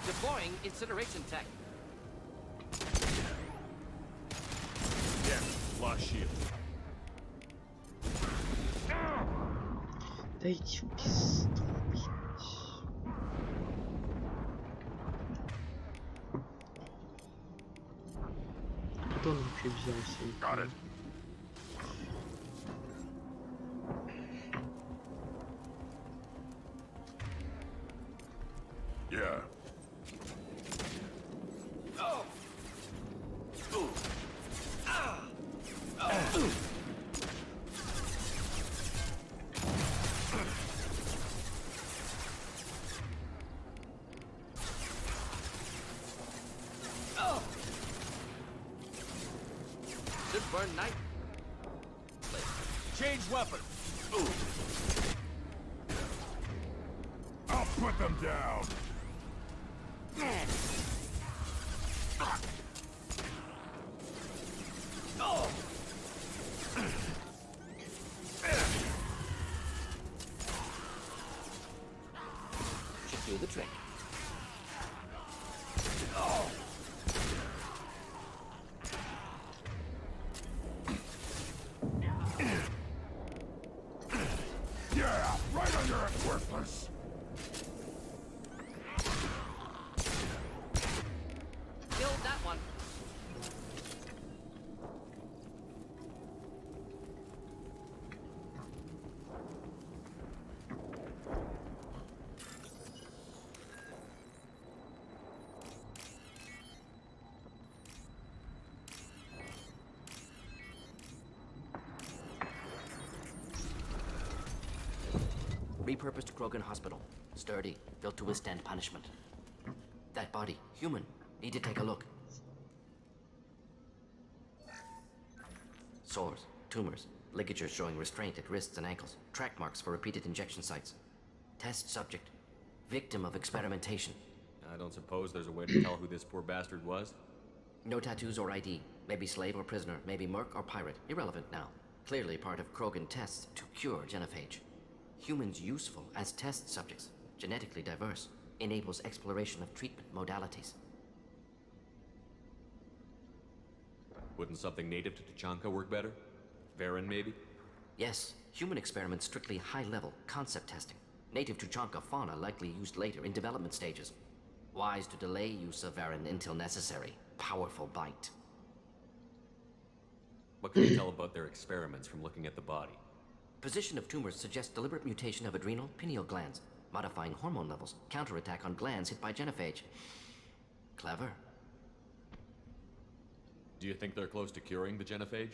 Deploying incineration tech. Yeah, lost shield. Дайте в пизду, блядь. Кто он вообще взялся? Yeah. Should burn night. Change weapon. I'll put them down. Should do the trick. Yeah, right under it, worthless. Killed that one. Repurposed Krogan Hospital. Sturdy, built to withstand punishment. That body, human. Need to take a look. Sores, tumors, ligatures showing restraint at wrists and ankles, track marks for repeated injection sites. Test subject, victim of experimentation. I don't suppose there's a way to tell who this poor bastard was? No tattoos or ID. Maybe slave or prisoner, maybe merc or pirate. Irrelevant now. Clearly part of Krogan tests to cure genophage. Humans useful as test subjects, genetically diverse, enables exploration of treatment modalities. Wouldn't something native to Tuchanka work better? Varen, maybe? Yes, human experiments strictly high-level, concept testing. Native Tuchanka fauna likely used later in development stages. Wise to delay use of Varen until necessary. Powerful bite. What can you tell about their experiments from looking at the body? Position of tumors suggests deliberate mutation of adrenal, pineal glands, modifying hormone levels, counterattack on glands hit by genophage. Clever. Do you think they're close to curing the genophage?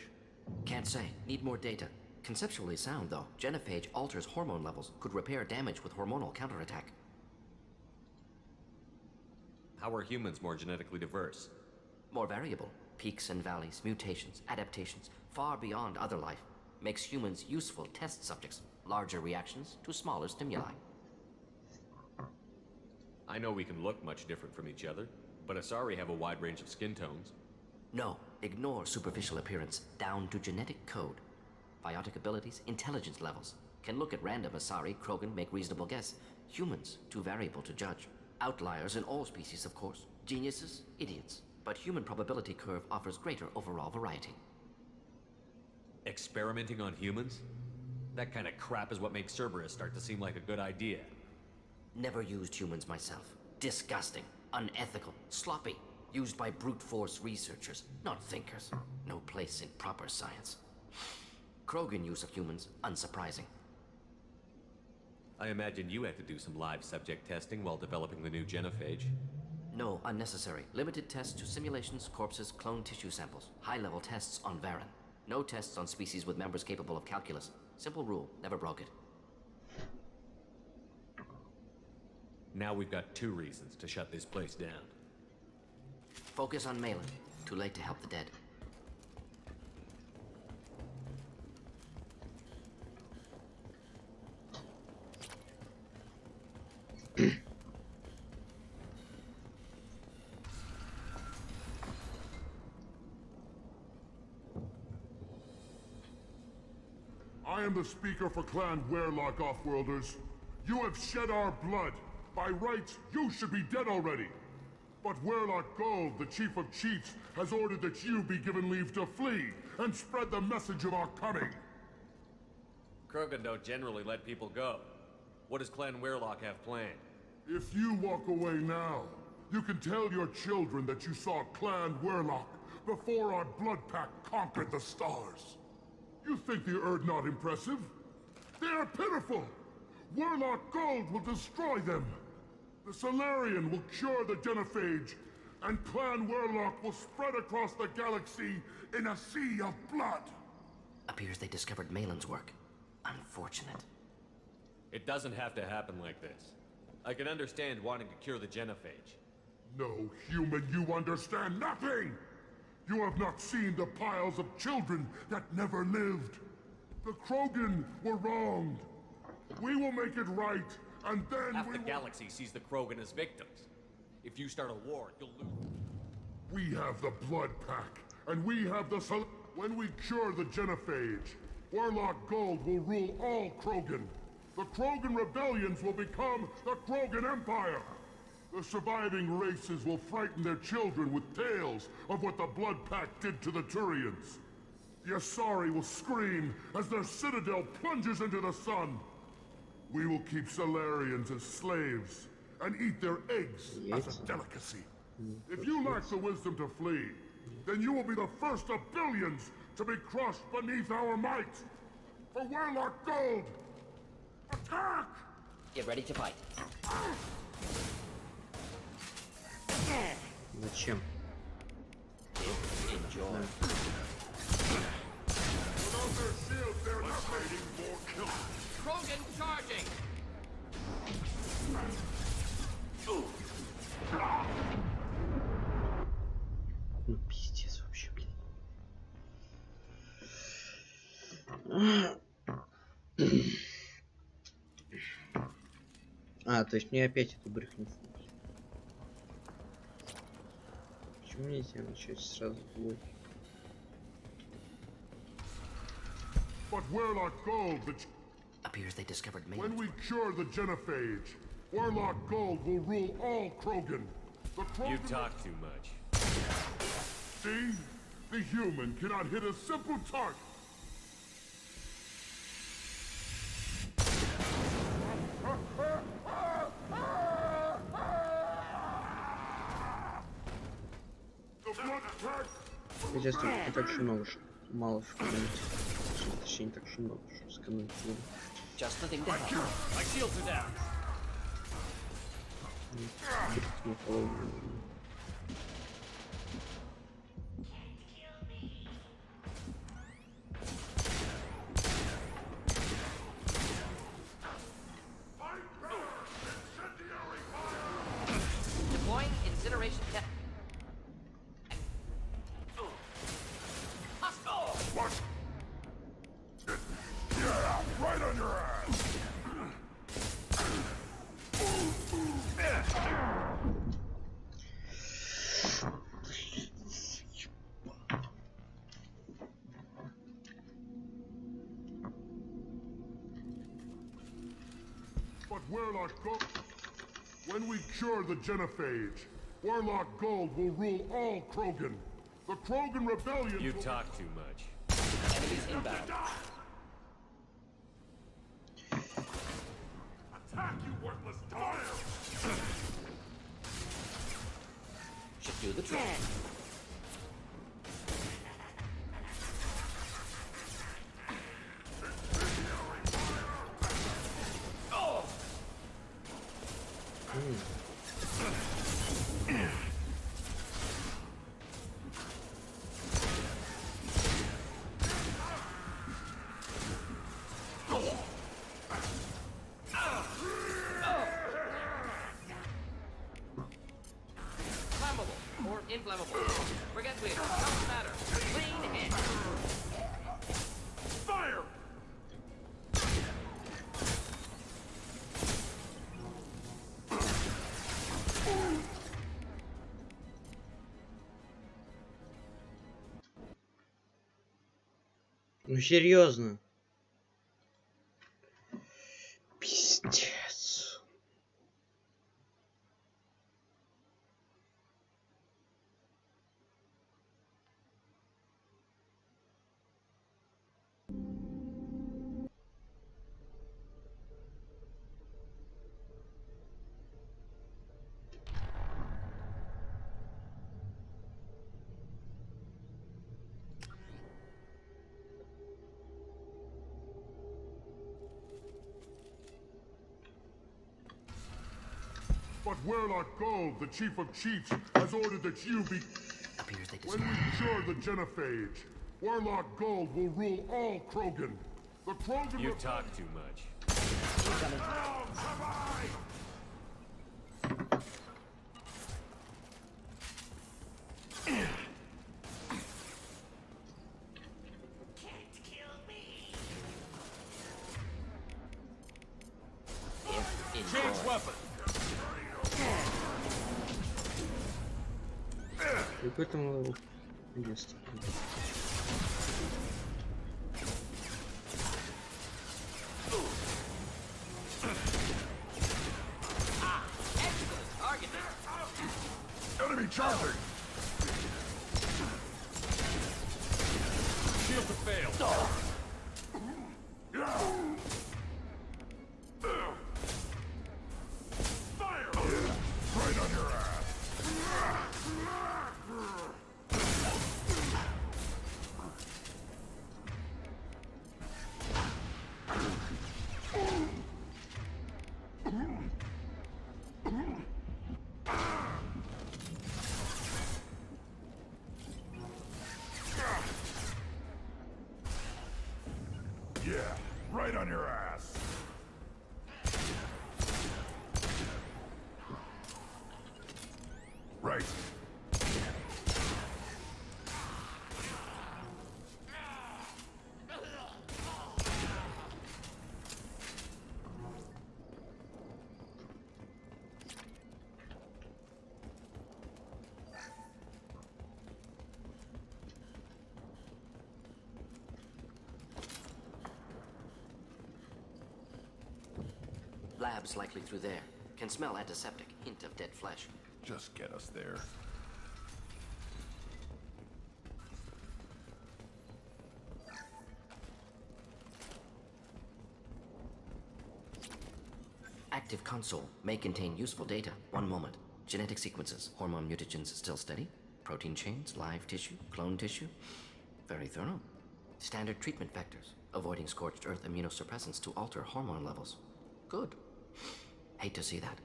Can't say. Need more data. Conceptually sound, though. Genophage alters hormone levels, could repair damage with hormonal counterattack. How are humans more genetically diverse? More variable. Peaks and valleys, mutations, adaptations, far beyond other life. Makes humans useful test subjects. Larger reactions to smaller stimuli. I know we can look much different from each other, but Asari have a wide range of skin tones. No, ignore superficial appearance, down to genetic code. Biotic abilities, intelligence levels. Can look at random Asari, Krogan, make reasonable guess. Humans, too variable to judge. Outliers in all species, of course. Geniuses, idiots. But human probability curve offers greater overall variety. Experimenting on humans? That kind of crap is what makes Cerberus start to seem like a good idea. Never used humans myself. Disgusting, unethical, sloppy. Used by brute force researchers, not thinkers. No place in proper science. Krogan use of humans, unsurprising. I imagine you had to do some live subject testing while developing the new genophage. No, unnecessary. Limited tests to simulations, corpses, cloned tissue samples. High-level tests on Varen. No tests on species with members capable of calculus. Simple rule, never broke it. Now we've got 2 reasons to shut this place down. Focus on Malin. Too late to help the dead. I am the speaker for Clan Werelock, Offworlders. You have shed our blood. By rights, you should be dead already. But Werelock Gold, the Chief of Chiefs, has ordered that you be given leave to flee and spread the message of our coming. Krogan don't generally let people go. What does Clan Werelock have planned? If you walk away now, you can tell your children that you saw Clan Werelock before our Blood Pact conquered the stars. You think the Erd not impressive? They are pitiful! Werelock Gold will destroy them! The Solarian will cure the Genophage, and Clan Werelock will spread across the galaxy in a sea of blood! Appears they discovered Malin's work. Unfortunate. It doesn't have to happen like this. I can understand wanting to cure the Genophage. No, human, you understand nothing! You have not seen the piles of children that never lived. The Krogan were wronged. We will make it right, and then Half the galaxy sees the Krogan as victims. If you start a war, you'll lose. We have the Blood Pact, and we have the When we cure the Genophage, Werelock Gold will rule all Krogan. The Krogan rebellions will become the Krogan Empire. The surviving races will frighten their children with tales of what the Blood Pact did to the Turians. The Asari will scream as their citadel plunges into the sun. We will keep Solarians as slaves and eat their eggs as a delicacy. If you lack the wisdom to flee, then you will be the first of billions to be crushed beneath our might. For Werelock Gold, attack! Get ready to fight. Зачем? Enjoy. Without their shields, they're nothing. More killers. Krogan charging! Ну пиздец вообще, блин. А, то есть мне опять эту брехню. Почему нельзя начать сразу с бой? But Werelock Gold, Appears they discovered Malin. When we cure the Genophage, Werelock Gold will rule all Krogan. The Krogan... You talk too much. See? The human cannot hit a simple target. Сейчас тут не так уж и много, мало скануть. Точнее, не так уж и много, чтобы скануть. Just the thing to happen. My shields are down. Deploying incineration tech. What? Yeah, right on your ass. But Werelock Gold... When we cure the Genophage, Werelock Gold will rule all Krogan. The Krogan rebellion... You talk too much. Enemies inbound. Attack, you worthless dog! Should do the trick. Flammable or inflammable. Forget which. Doesn't matter. Clean hit. Ну серьезно. Пиздец. But Warlock Gold, the Chief of Chiefs, has ordered that you be... When we cure the genophage, Warlock Gold will rule all Krogan. The Krogan... You talk too much. Change weapon. И поэтому есть. Enemy charging! Shield to fail. Right on your ass! Yeah, right on your ass! Right. Labs likely through there. Can smell antiseptic. Hint of dead flesh. Just get us there. Active console may contain useful data. One moment. Genetic sequences. Hormone mutagens still steady. Protein chains, live tissue, clone tissue. Very thorough. Standard treatment vectors. Avoiding scorched earth immunosuppressants to alter hormone levels. Good. Hate to see that.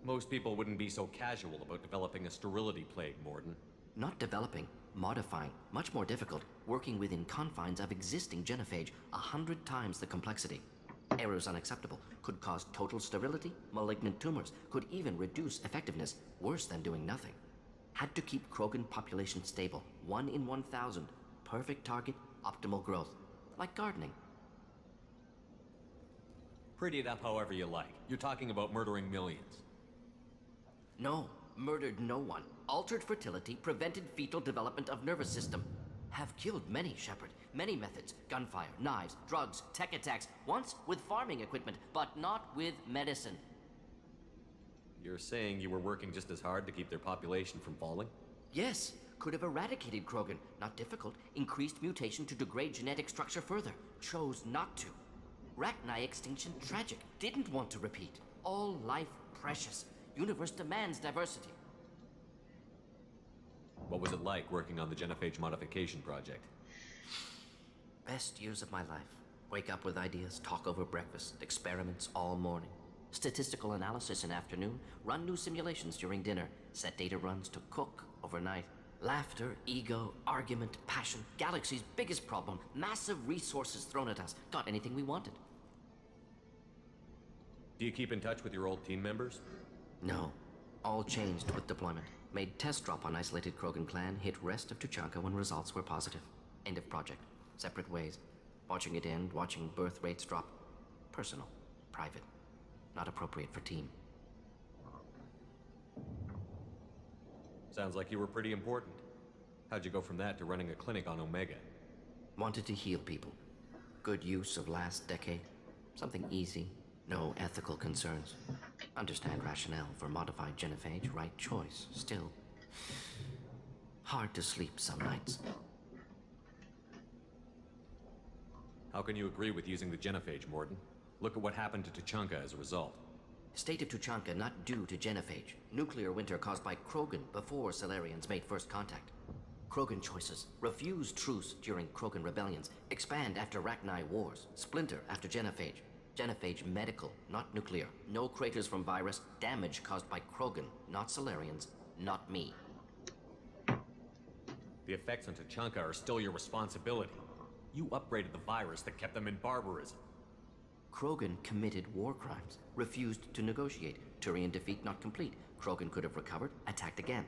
Most people wouldn't be so casual about developing a sterility plague, Morden. Not developing, modifying, much more difficult, working within confines of existing genophage, 100 times the complexity. Errors unacceptable, could cause total sterility, malignant tumors, could even reduce effectiveness, worse than doing nothing. Had to keep Krogan population stable, 1 in 1,000, perfect target, optimal growth, like gardening. Pretty it up however you like. You're talking about murdering millions. No, murdered no one. Altered fertility, prevented fetal development of nervous system. Have killed many, Shepard. Many methods. Gunfire, knives, drugs, tech attacks. Once with farming equipment, but not with medicine. You're saying you were working just as hard to keep their population from falling? Yes, could have eradicated Krogan. Not difficult. Increased mutation to degrade genetic structure further. Chose not to. Rachni extinction tragic. Didn't want to repeat. All life precious. Universe demands diversity. What was it like working on the genophage modification project? Best years of my life. Wake up with ideas, talk over breakfast, experiments all morning. Statistical analysis in afternoon, run new simulations during dinner, set data runs to cook overnight. Laughter, ego, argument, passion, galaxy's biggest problem, massive resources thrown at us. Got anything we wanted. Do you keep in touch with your old team members? No. All changed with deployment. Made test drop on isolated Krogan clan, hit rest of Tuchanka when results were positive. End of project. Separate ways. Watching it end, watching birth rates drop. Personal. Private. Not appropriate for team. Sounds like you were pretty important. How'd you go from that to running a clinic on Omega? Wanted to heal people. Good use of last decade. Something easy. No ethical concerns. Understand rationale for modified genophage. Right choice. Still. Hard to sleep some nights. How can you agree with using the genophage, Morton? Look at what happened to Tuchanka as a result. State of Tuchanka not due to genophage. Nuclear winter caused by Krogan before Solarians made first contact. Krogan choices. Refuse truce during Krogan rebellions. Expand after Rachni wars. Splinter after genophage. Genophage medical, not nuclear. No craters from virus. Damage caused by Krogan, not Solarians, not me. The effects on Tuchanka are still your responsibility. You upgraded the virus that kept them in barbarism. Krogan committed war crimes. Refused to negotiate. Turian defeat not complete. Krogan could have recovered, attacked again.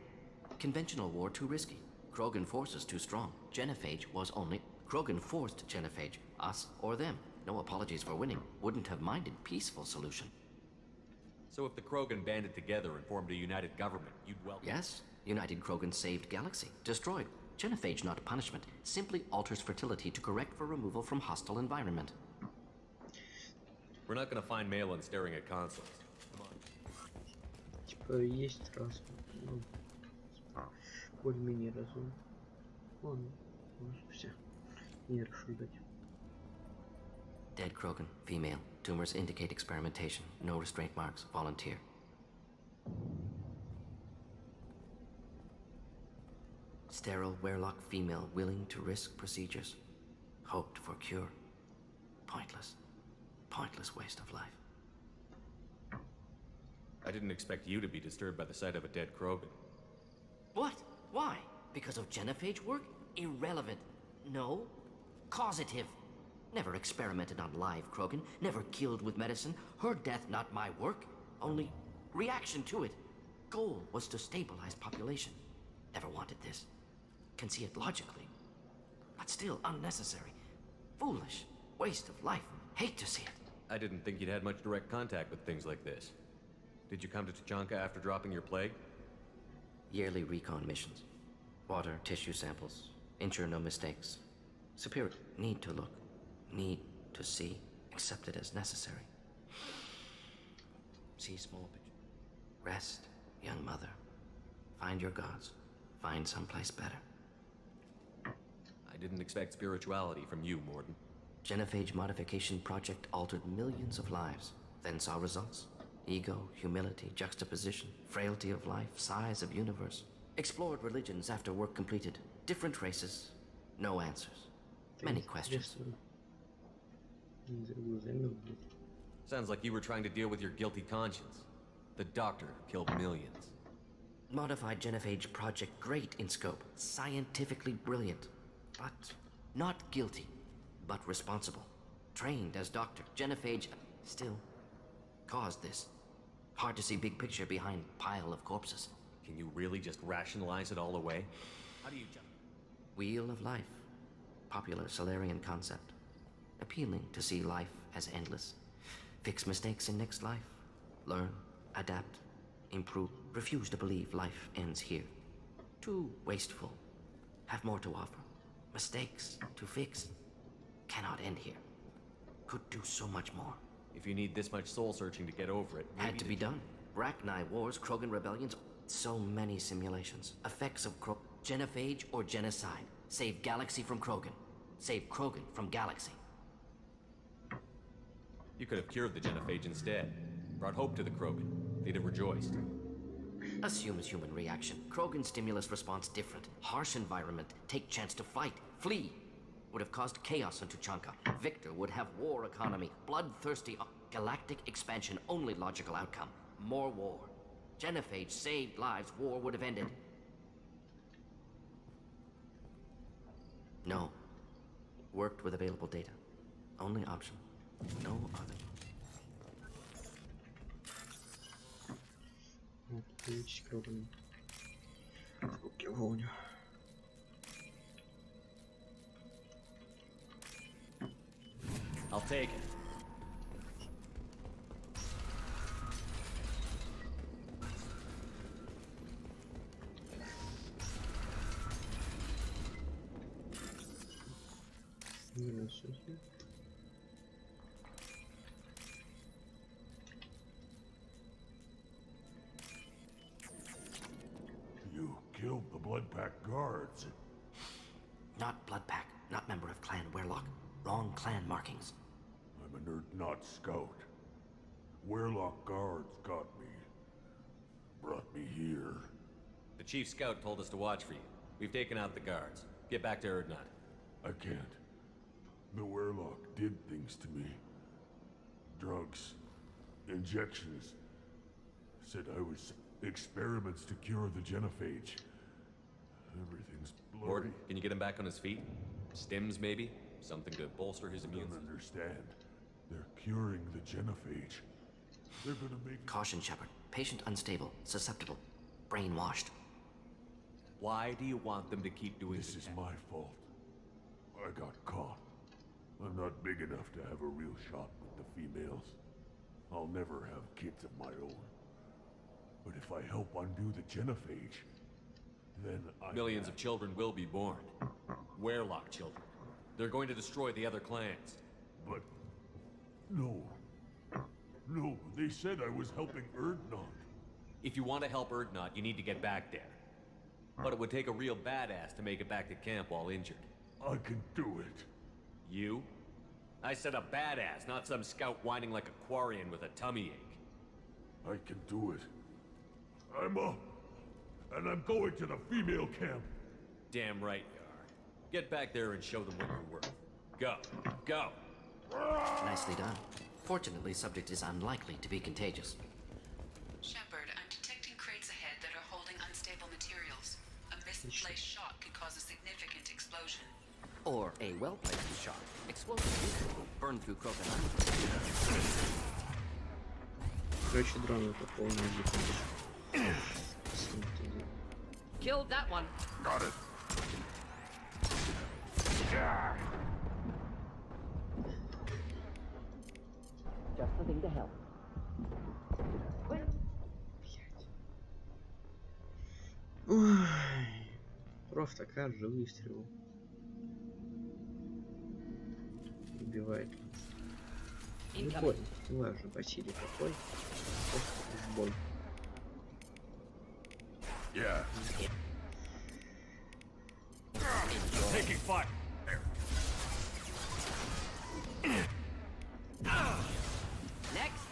Conventional war too risky. Krogan forces too strong. Genophage was only... Krogan forced genophage. Us or them. No apologies for winning. Wouldn't have minded peaceful solution. So if the Krogan banded together and formed a united government, you'd welcome... Yes. United Krogan saved Galaxy. Destroyed. Genophage not punishment. Simply alters fertility to correct for removal from hostile environment. We're not gonna find Malin staring at consoles. Come on. Типа есть раз. Ну, более-менее разумно. Ладно, может все. Не рассуждать. Dead Krogan, female. Tumors indicate experimentation. No restraint marks. Volunteer. Sterile Werelock female willing to risk procedures. Hoped for cure. Pointless. Pointless waste of life. I didn't expect you to be disturbed by the sight of a dead Krogan. What? Why? Because of genophage work? Irrelevant. No. Causative. Never experimented on live Krogan. Never killed with medicine. Her death not my work. Only reaction to it. Goal was to stabilize population. Never wanted this. Can see it logically. But still unnecessary. Foolish. Waste of life. Hate to see it. I didn't think you'd had much direct contact with things like this. Did you come to Tuchanka after dropping your plague? Yearly recon missions. Water, tissue samples. Ensure no mistakes. Superior. Need to look. Need to see. Accept it as necessary. See small picture. Rest, young mother. Find your gods. Find someplace better. I didn't expect spirituality from you, Morton. Genophage modification project altered millions of lives. Then saw results. Ego, humility, juxtaposition, frailty of life, size of universe. Explored religions after work completed. Different races. No answers. Many questions. Sounds like you were trying to deal with your guilty conscience. The doctor who killed millions. Modified genophage project great in scope. Scientifically brilliant. But not guilty. But responsible. Trained as doctor. Genophage still caused this. Hard to see big picture behind pile of corpses. Can you really just rationalize it all away? How do you jump? Wheel of life. Popular Solarian concept. Appealing to see life as endless. Fix mistakes in next life. Learn, adapt, improve. Refuse to believe life ends here. Too wasteful. Have more to offer. Mistakes to fix. Cannot end here. Could do so much more. If you need this much soul searching to get over it, had to be done. Rachni wars, Krogan rebellions. So many simulations. Effects of genophage or genocide. Save Galaxy from Krogan. Save Krogan from Galaxy. You could have cured the genophage instead. Brought hope to the Krogan. They'd have rejoiced. Assumes human reaction. Krogan stimulus response different. Harsh environment. Take chance to fight. Flee. Would have caused chaos on Tuchanka. Victor would have war economy. Bloodthirsty. Galactic expansion. Only logical outcome. More war. Genophage saved lives. War would have ended. No. Worked with available data. Only option. No other. I'll take it. You killed the Blood Pack guards. Not Blood Pack, not member of Clan Werlock. Wrong clan markings. I'm a nerd not scout. Werlock guards got me. Brought me here. The chief scout told us to watch for you. We've taken out the guards. Get back to Erdnot. I can't. The Werlock did things to me. Drugs. Injections. Said I was experiments to cure the genophage. Everything's blurry. Gordon, can you get him back on his feet? Stims, maybe? Something to bolster his immune I system. don't understand. They're curing the genophage. They're gonna make... Caution, Shepard. Patient unstable, susceptible, brainwashed. Why do you want them to keep doing this? This is my fault. I got caught. I'm not big enough to have a real shot with the females. I'll never have kids of my own. But if I help undo the genophage, then I... Millions of children will be born. Werlock children. They're going to destroy the other clans. But... No. No, they said I was helping Erdnot. If you want to help Erdnot, you need to get back there. But it would take a real badass to make it back to camp while injured. I can do it. You? I said a badass, not some scout whining like a Quarian with a tummy ache. I can do it. I'm up. And I'm going to the female camp. Damn right you are. Get back there and show them what you're worth. Go. Go. Nicely done. Fortunately, subject is unlikely to be contagious. Shepard, I'm detecting crates ahead that are holding unstable materials. A misplaced shot could cause a significant explosion. Or a well-placed shot. Explosive burn through Croken Island. Короче, дрон это полный дикий. Killed that one. Got it. Just the thing to help. Ой, просто как же выстрел. Убивает. Любой, неважно, по силе какой. Просто боль. Yeah. Taking fire. Next.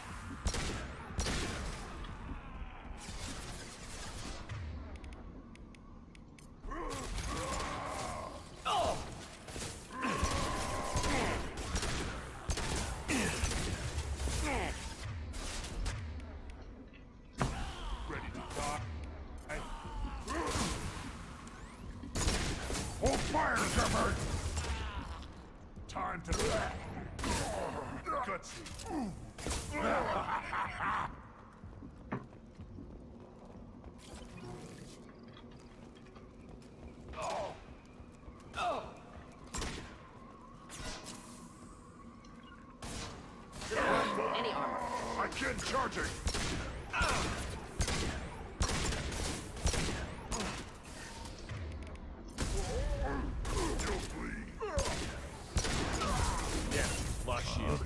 Ready to die. Hold fire, Shepard! Time to... Gutsy. Any armor. I can't charge it!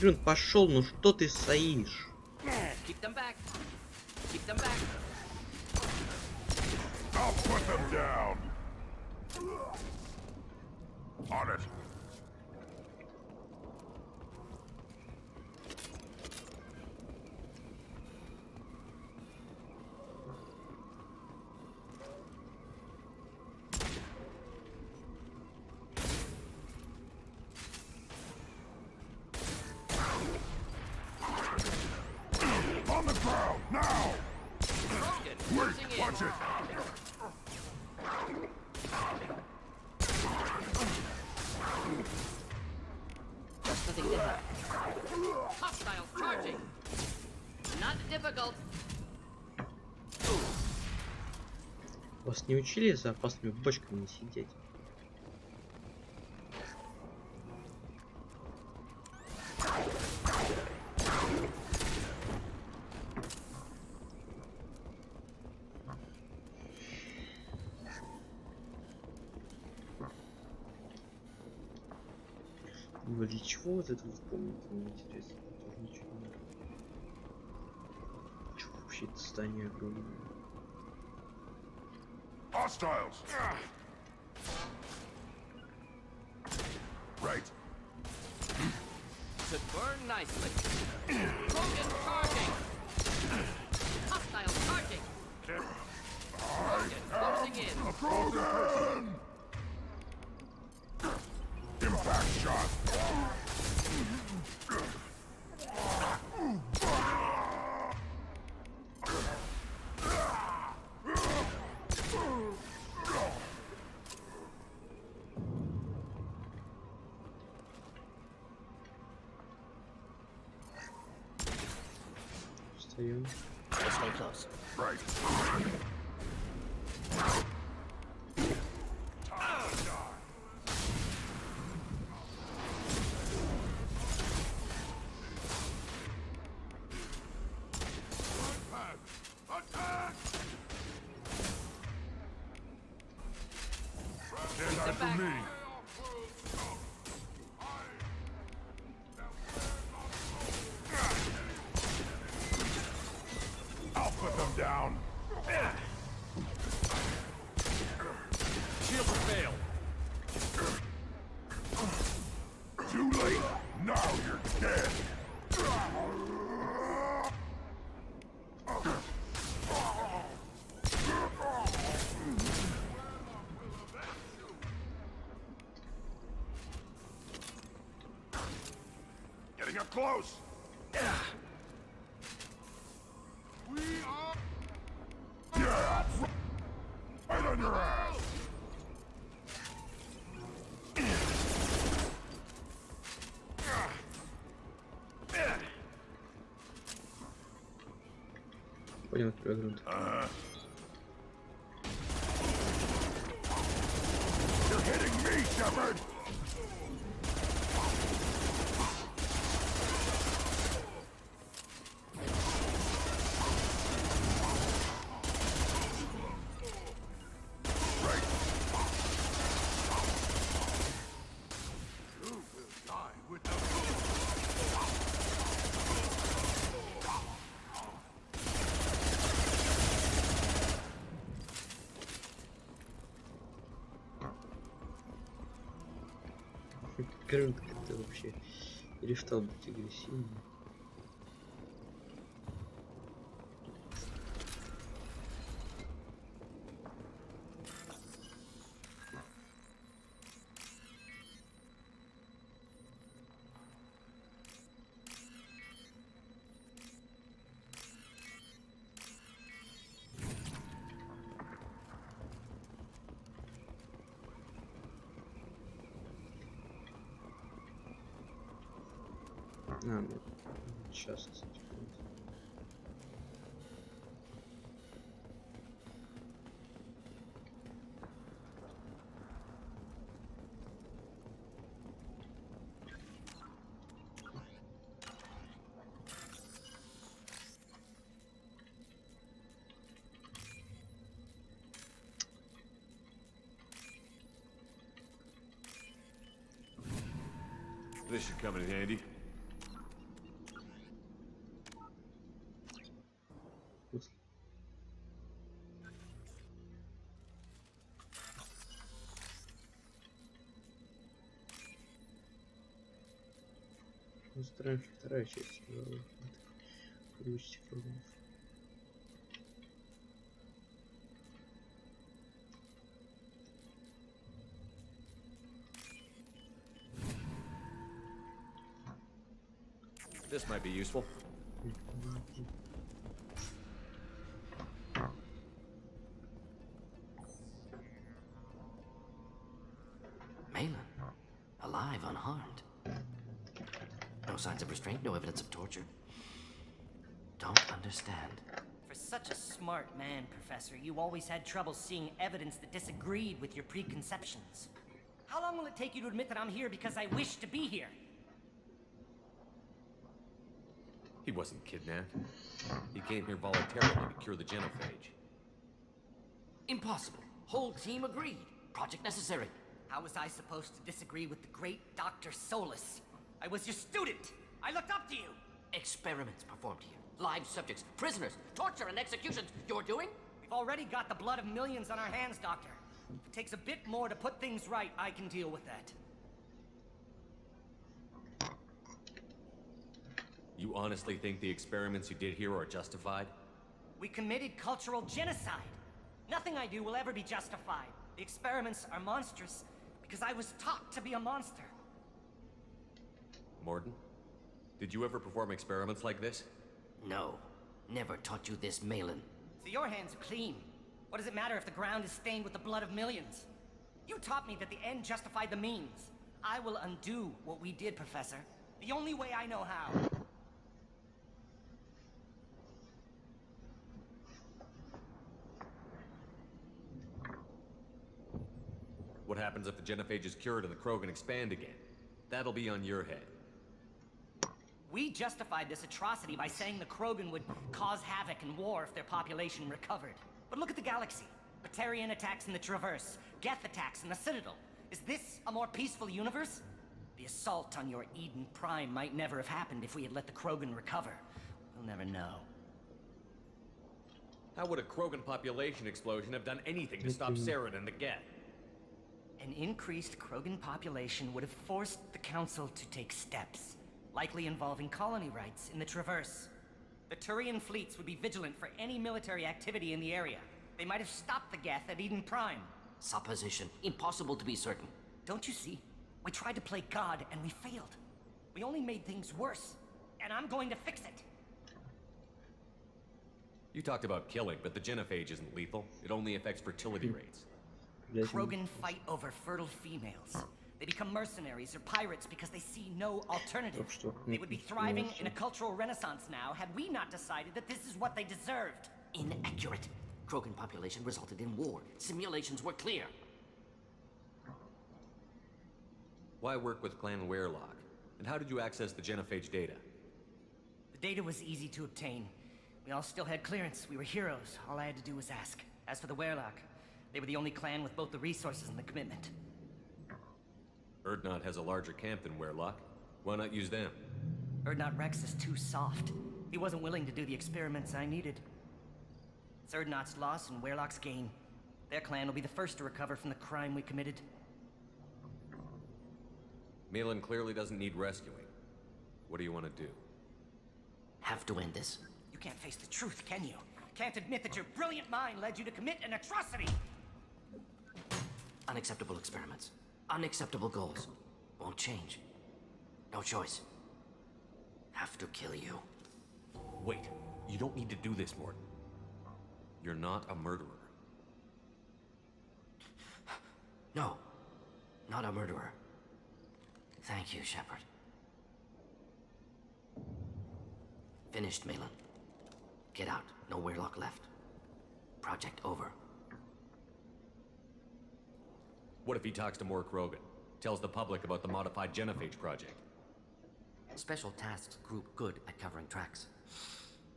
Блин, пошел, ну что ты стоишь? Keep them back. Keep them back. I'll put them down! On it. On the ground, now! Wait, watch it! Just the thing to help. Hostiles charging. Not difficult. Вас не учили за опасными бочками не сидеть? Но для чего вот это помнить, мне интересно, тоже ничего не знаю. Чего вообще это здание огромное? Hostiles! Right. To burn nicely. Krogan charging! Hostile charging! Krogan closing in. Krogan! Impact shot! Встаем. Stay close. Right. Attack! Stand after me. I'll put them down. Shields have failed. Too late. Now you're dead. Getting up close. We are. Yeah. Right on your ass. Понял тебя, Грунт. You're hitting me, Shepard. Грунт, как ты вообще перестал быть агрессивным? Нет. Сейчас, кстати. This should come in handy. Устраиваем вторая часть. Ключ врагов. This might be useful. Malin, alive, unharmed. No signs of restraint, no evidence of torture. Don't understand. For such a smart man, Professor, you always had trouble seeing evidence that disagreed with your preconceptions. How long will it take you to admit that I'm here because I wish to be here? He wasn't kidnapped. He came here voluntarily to cure the genophage. Impossible. Whole team agreed. Project necessary. How was I supposed to disagree with the great Dr. Solus? I was your student. I looked up to you. Experiments performed here. Live subjects, prisoners, torture and executions. You're doing? We've already got the blood of millions on our hands, Doctor. If it takes a bit more to put things right, I can deal with that. You honestly think the experiments you did here are justified? We committed cultural genocide. Nothing I do will ever be justified. The experiments are monstrous because I was taught to be a monster. Morden, did you ever perform experiments like this? No. Never taught you this, Malin. So your hands are clean. What does it matter if the ground is stained with the blood of millions? You taught me that the end justified the means. I will undo what we did, Professor. The only way I know how. What happens if the genophage is cured and the Krogan expand again? That'll be on your head. We justified this atrocity by saying the Krogan would cause havoc and war if their population recovered. But look at the galaxy. Batarian attacks in the Traverse, Geth attacks in the Citadel. Is this a more peaceful universe? The assault on your Eden Prime might never have happened if we had let the Krogan recover. We'll never know. How would a Krogan population explosion have done anything to stop Saren and the Geth? An increased Krogan population would have forced the Council to take steps, likely involving colony rights in the Traverse. The Turian fleets would be vigilant for any military activity in the area. They might have stopped the Geth at Eden Prime. Supposition. Impossible to be certain. Don't you see? We tried to play God and we failed. We only made things worse. And I'm going to fix it. You talked about killing, but the genophage isn't lethal. It only affects fertility rates. Krogan fight over fertile females. They become mercenaries or pirates because they see no alternative. They would be thriving in a cultural renaissance now had we not decided that this is what they deserved. Inaccurate. Krogan population resulted in war. Simulations were clear. Why work with Clan Weirlock? And how did you access the genophage data? The data was easy to obtain. We all still had clearance. We were heroes. All I had to do was ask. As for the Weirlock, they were the only clan with both the resources and the commitment. Urdnot has a larger camp than Weirlock. Why not use them? Urdnot Rex is too soft. He wasn't willing to do the experiments I needed. It's Urdnot's loss and Weirlock's gain. Their clan will be the first to recover from the crime we committed. Malin clearly doesn't need rescuing. What do you want to do? Have to end this. You can't face the truth, can you? Can't admit that your brilliant mind led you to commit an atrocity! Unacceptable experiments. Unacceptable goals. Won't change. No choice. Have to kill you. Wait, you don't need to do this, Morden. You're not a murderer. No. Not a murderer. Thank you, Shepard. Finished, Malin. Get out. No Weirlock left. Project over. What if he talks to more Krogan? Tells the public about the modified genophage project? Special Tasks Group good at covering tracks.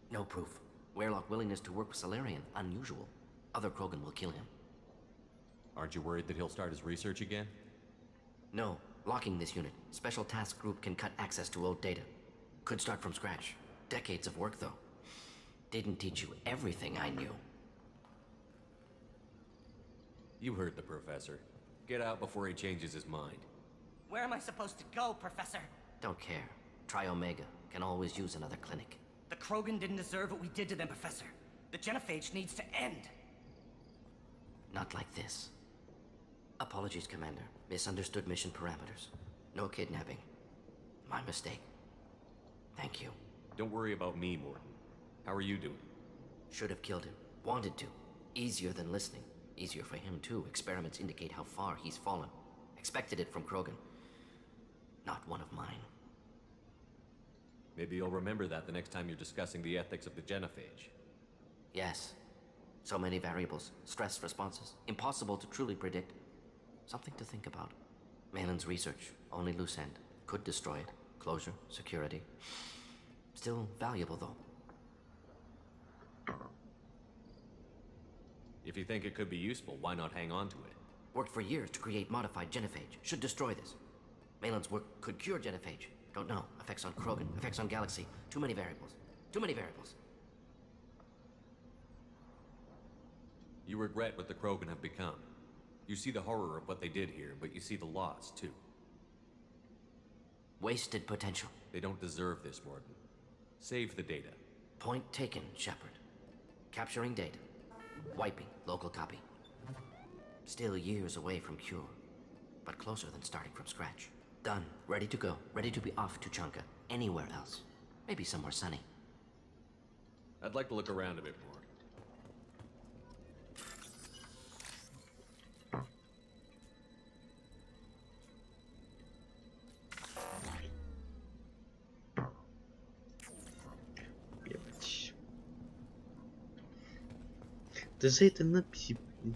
No proof. Weirlock willingness to work with Salarian, unusual. Other Krogan will kill him. Aren't you worried that he'll start his research again? No. Locking this unit. Special Task Group can cut access to old data. Could start from scratch. Decades of work, though. Didn't teach you everything I knew. You heard the professor. Get out before he changes his mind. Where am I supposed to go, Professor? Don't care. Try Omega. Can always use another clinic. The Krogan didn't deserve what we did to them, Professor. The genophage needs to end. Not like this. Apologies, Commander. Misunderstood mission parameters. No kidnapping. My mistake. Thank you. Don't worry about me, Morden. How are you doing? Should have killed him. Wanted to. Easier than listening. Easier for him, too. Experiments indicate how far he's fallen. Expected it from Krogan. Not one of mine. Maybe you'll remember that the next time you're discussing the ethics of the genophage. Yes. So many variables. Stress responses. Impossible to truly predict. Something to think about. Malin's research. Only loose end. Could destroy it. Closure. Security. Still valuable, though. If you think it could be useful, why not hang on to it? Worked for years to create modified genophage. Should destroy this. Malin's work could cure genophage. Don't know. Effects on Krogan, effects on Galaxy. Too many variables. Too many variables. You regret what the Krogan have become. You see the horror of what they did here, but you see the loss, too. Wasted potential. They don't deserve this, Warden. Save the data. Point taken, Shepard. Capturing data. Wiping local copy. Still years away from cure, but closer than starting from scratch. Done. Ready to go. Ready to be off to Chunka. Anywhere else. Maybe somewhere sunny. I'd like to look around a bit more. Да за этой надписи, блин.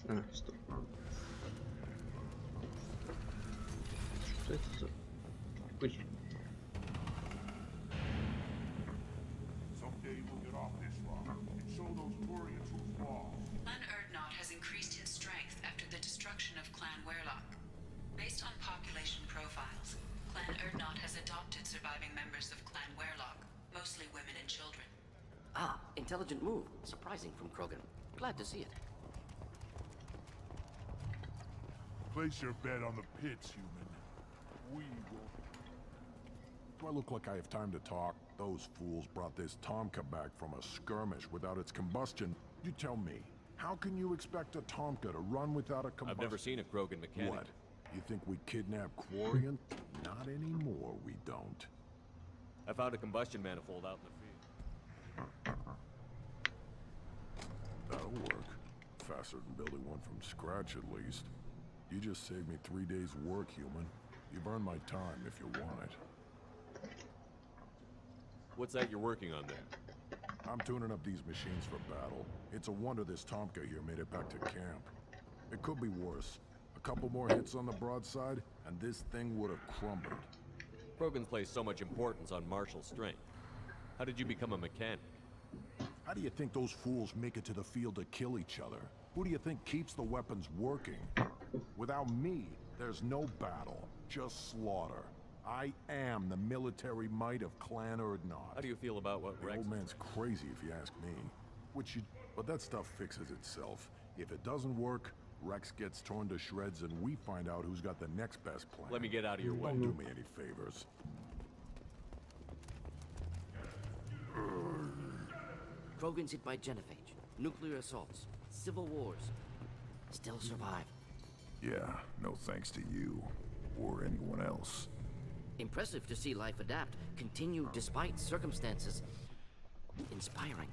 А, стоп. Что это за пыль? Someday we'll get off this rock and show those Turians who's lost. Clan Erdnot has increased in strength after the destruction of Clan Werlock. Based on population profiles, Clan Erdnot has adopted surviving members of Clan Werlock, mostly women and children. Ah, intelligent move. Surprising from Krogan. Glad to see it. Place your bet on the pits, human. We will. Do I look like I have time to talk? Those fools brought this Tomka back from a skirmish without its combustion. You tell me, how can you expect a Tomka to run without a combustion? I've never seen a Krogan mechanic. What? You think we kidnap Quarian? Not anymore, we don't. I found a combustion manifold out in the field. That'll work. Faster than building one from scratch, at least. You just saved me 3 days' work, human. You've earned my time if you want it. What's that you're working on there? I'm tuning up these machines for battle. It's a wonder this Tomka here made it back to camp. It could be worse. A couple more hits on the broadside, and this thing would have crumbled. Krogans place so much importance on martial strength. How did you become a mechanic? How do you think those fools make it to the field to kill each other? Who do you think keeps the weapons working? Without me, there's no battle, just slaughter. I am the military might of Clan Erdnot. How do you feel about what The Rex... old man's crazy if you ask me. But that stuff fixes itself. If it doesn't work, Rex gets torn to shreds and we find out who's got the next best plan. Let me get out of your way. Don't do me any favors. Krogans hit by genophage, nuclear assaults, civil wars. Still survive. Yeah, no thanks to you. Or anyone else. Impressive to see life adapt, continue despite circumstances. Inspiring.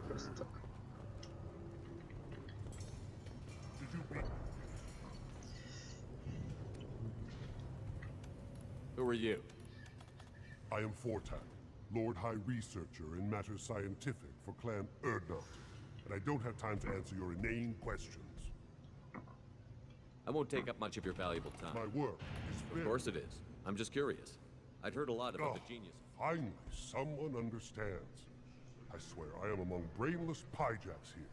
Просто так. Who are you? I am Fortak, Lord High Researcher in matters scientific for Clan Erdnot, and I don't have time to answer your inane questions. I won't take up much of your valuable time. My work is Of course it is. I'm just curious. I'd heard a lot about the genius. Finally, someone understands. I swear, I am among brainless pyjacks here.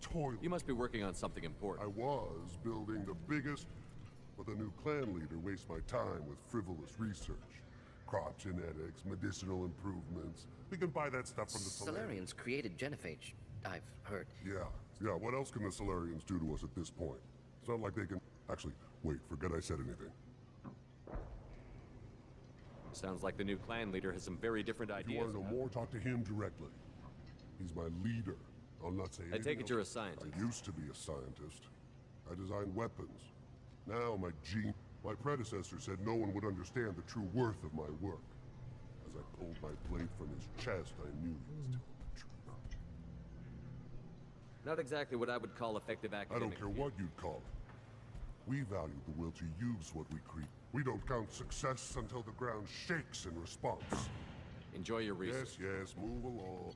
Toiling. You must be working on something important. I was building the biggest, but the new clan leader wastes my time with frivolous research. Crop genetics, medicinal improvements. We can buy that stuff from the Solarians. Solarians created genophage, I've heard. Yeah. What else can the Solarians do to us at this point? It's not like they can... Actually, wait, forget I said anything. Sounds like the new clan leader has some very different If you ideas. want to know more, talk to him directly. He's my leader. I'll not say I take anything it you're a else. scientist. I used to be a scientist. I designed weapons. Now my predecessor said no one would understand the true worth of my work. As I pulled my blade from his chest, I knew he was telling the truth. Not exactly what I would call effective I academic. don't care what you'd call it. We value the will to use what we create. We don't count success until the ground shakes in response. Enjoy your research. Yes, move along.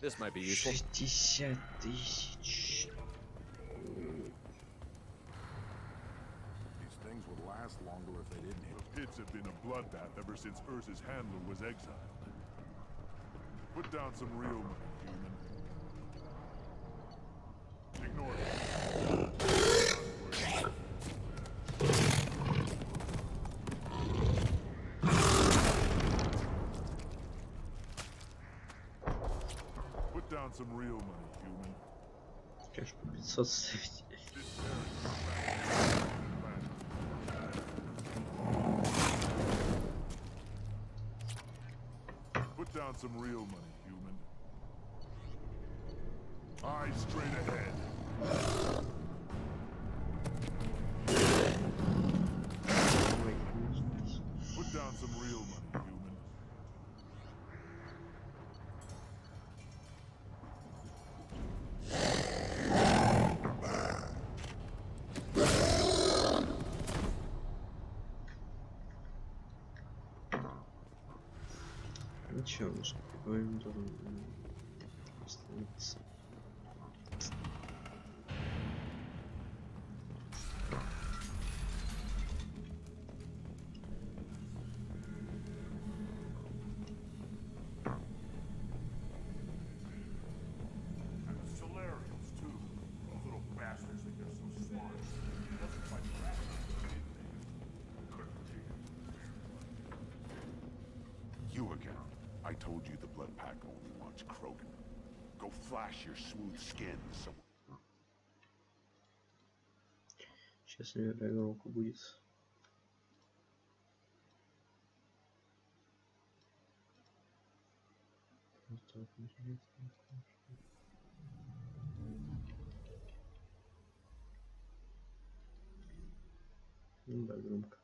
This might be useful. 60 тысяч. These things would last longer if they didn't hit. The pits have been a bloodbath ever since Urza's handler was exiled. Put down some real money, human. Ignore me. Put down some real money, human. Конечно, 500 ставить. Put down some real money, human. Eyes straight ahead. Put down some real money, human. Ничего, мы успеваем, должен остановиться. And the Solarians, too. Those little bastards think they're so smart. Doesn't fight for anything. You again. I told you the Blood Pack only wants Krogan. Go flash your smooth skin so... Сейчас, наверное, громко будет. Вот так, интересно. Ну да, громко.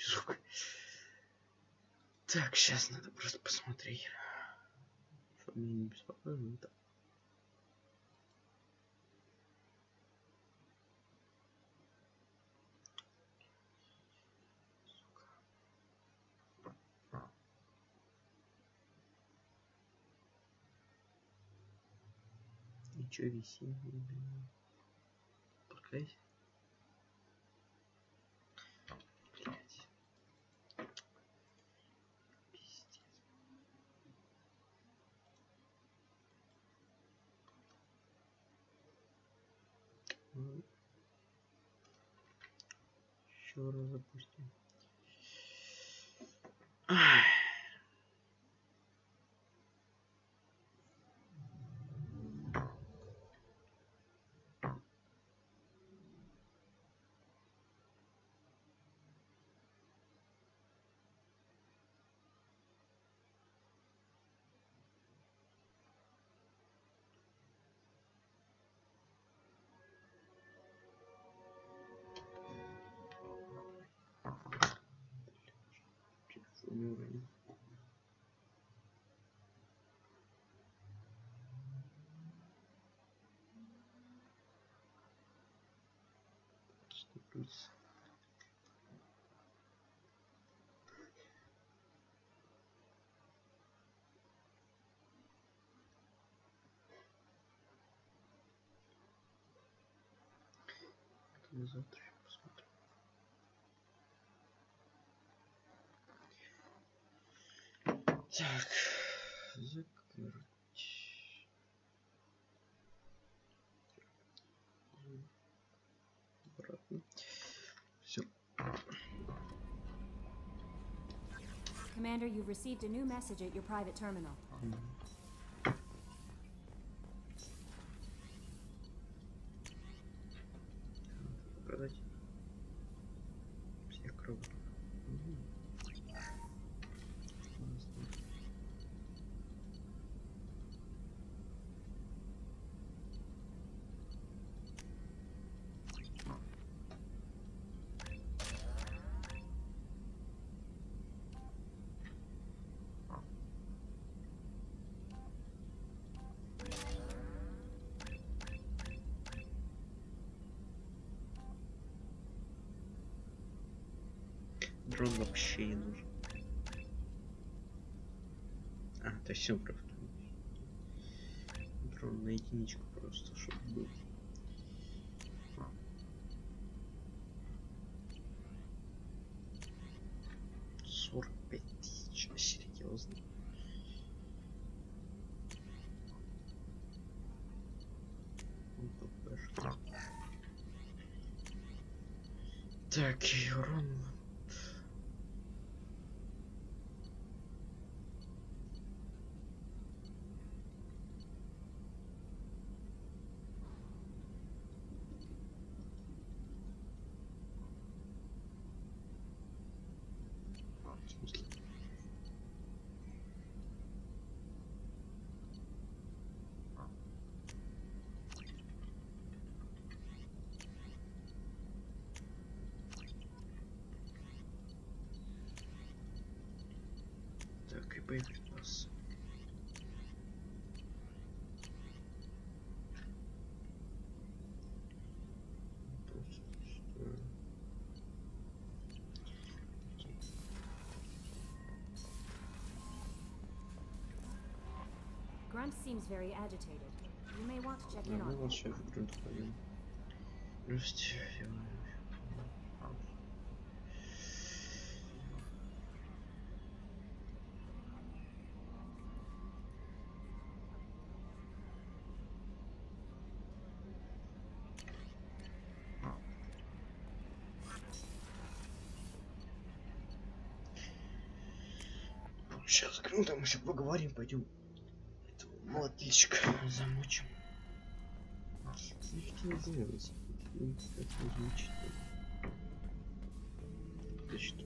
Звук. Так, сейчас надо просто посмотреть. Чтобы меня не беспокоило, ну так. И чё висит? Пускай. Блять. Пиздец. Еще раз запустим. Не уронил. Ступить. Завтра еще посмотрим. Так, закрыть. Обратно. Commander, you've received a new message at your private terminal. Продать всех кров. Дрон вообще не нужен. А, то есть все просто. Дрон на единичку просто, чтобы был. 45 тысяч, серьезно. Так, и урон. Так, и боеприпасы. Grunt seems very agitated. You may want to check in on him. Сейчас в грунт пойдем. Здравствуйте. Сейчас с грунтом еще поговорим, пойдем. Этого молотильщика замочим. Их не делать. Это звучит. Да что?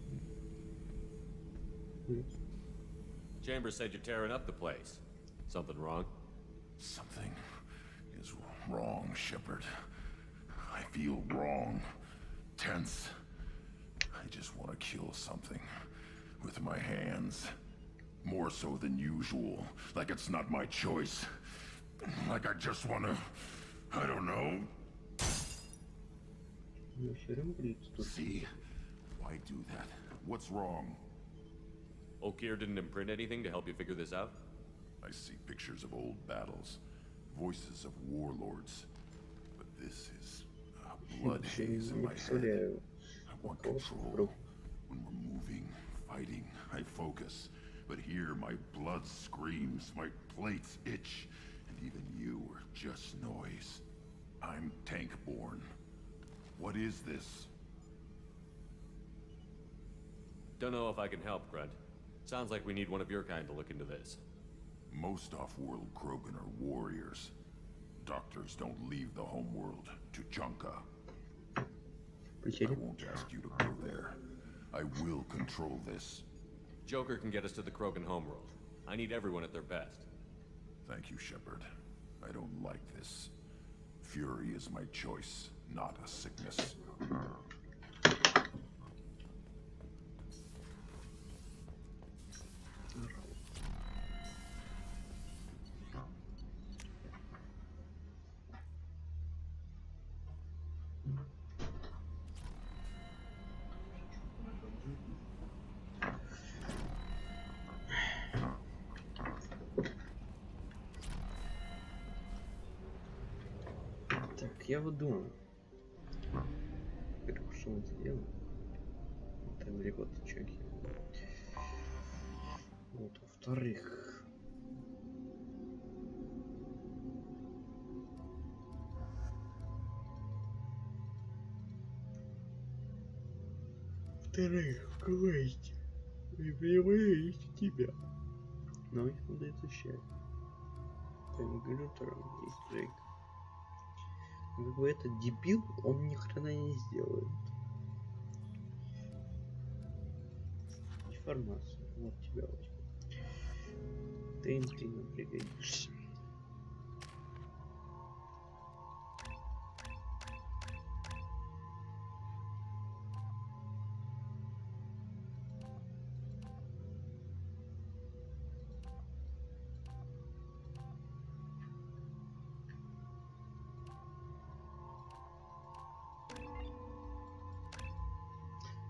Chambers said you're tearing up the place. Something wrong? Something is wrong, Shepard. I feel wrong. Tense. I just want to kill something. With my hands. More so than usual. Like it's not my choice. Like I just want to... I don't know. See? Why do that? What's wrong? Okir didn't imprint anything to help you figure this out? I see pictures of old battles. Voices of warlords. But this is a blood haze in my head. I want control. When we're moving, fighting, I focus. But here my blood screams, my plates itch. And even you are just noise. I'm tank-born. What is this? Don't know if I can help, Grunt. Sounds like we need one of your kind to look into this. Most off-world Krogan are warriors. Doctors don't leave the homeworld to Junka. I won't ask you to go there. I will control this. Joker can get us to the Krogan homeworld. I need everyone at their best. Thank you, Shepard. I don't like this. Fury is my choice, not a sickness. Так, я вот думаю. Во-первых, что он сделал? Так далеко от чаки. Вот, во-вторых. Во-вторых, в квесте. Не понимаю, есть тебя. Но их надо защищать. Компьютером есть Джейк. Как бы этот дебил, он ни хрена не сделает. Информация. Вот тебя возьму. Ты нам пригодишься.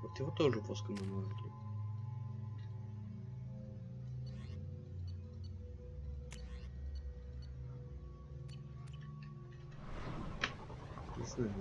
Вот его тоже воском намазали. Не знаю.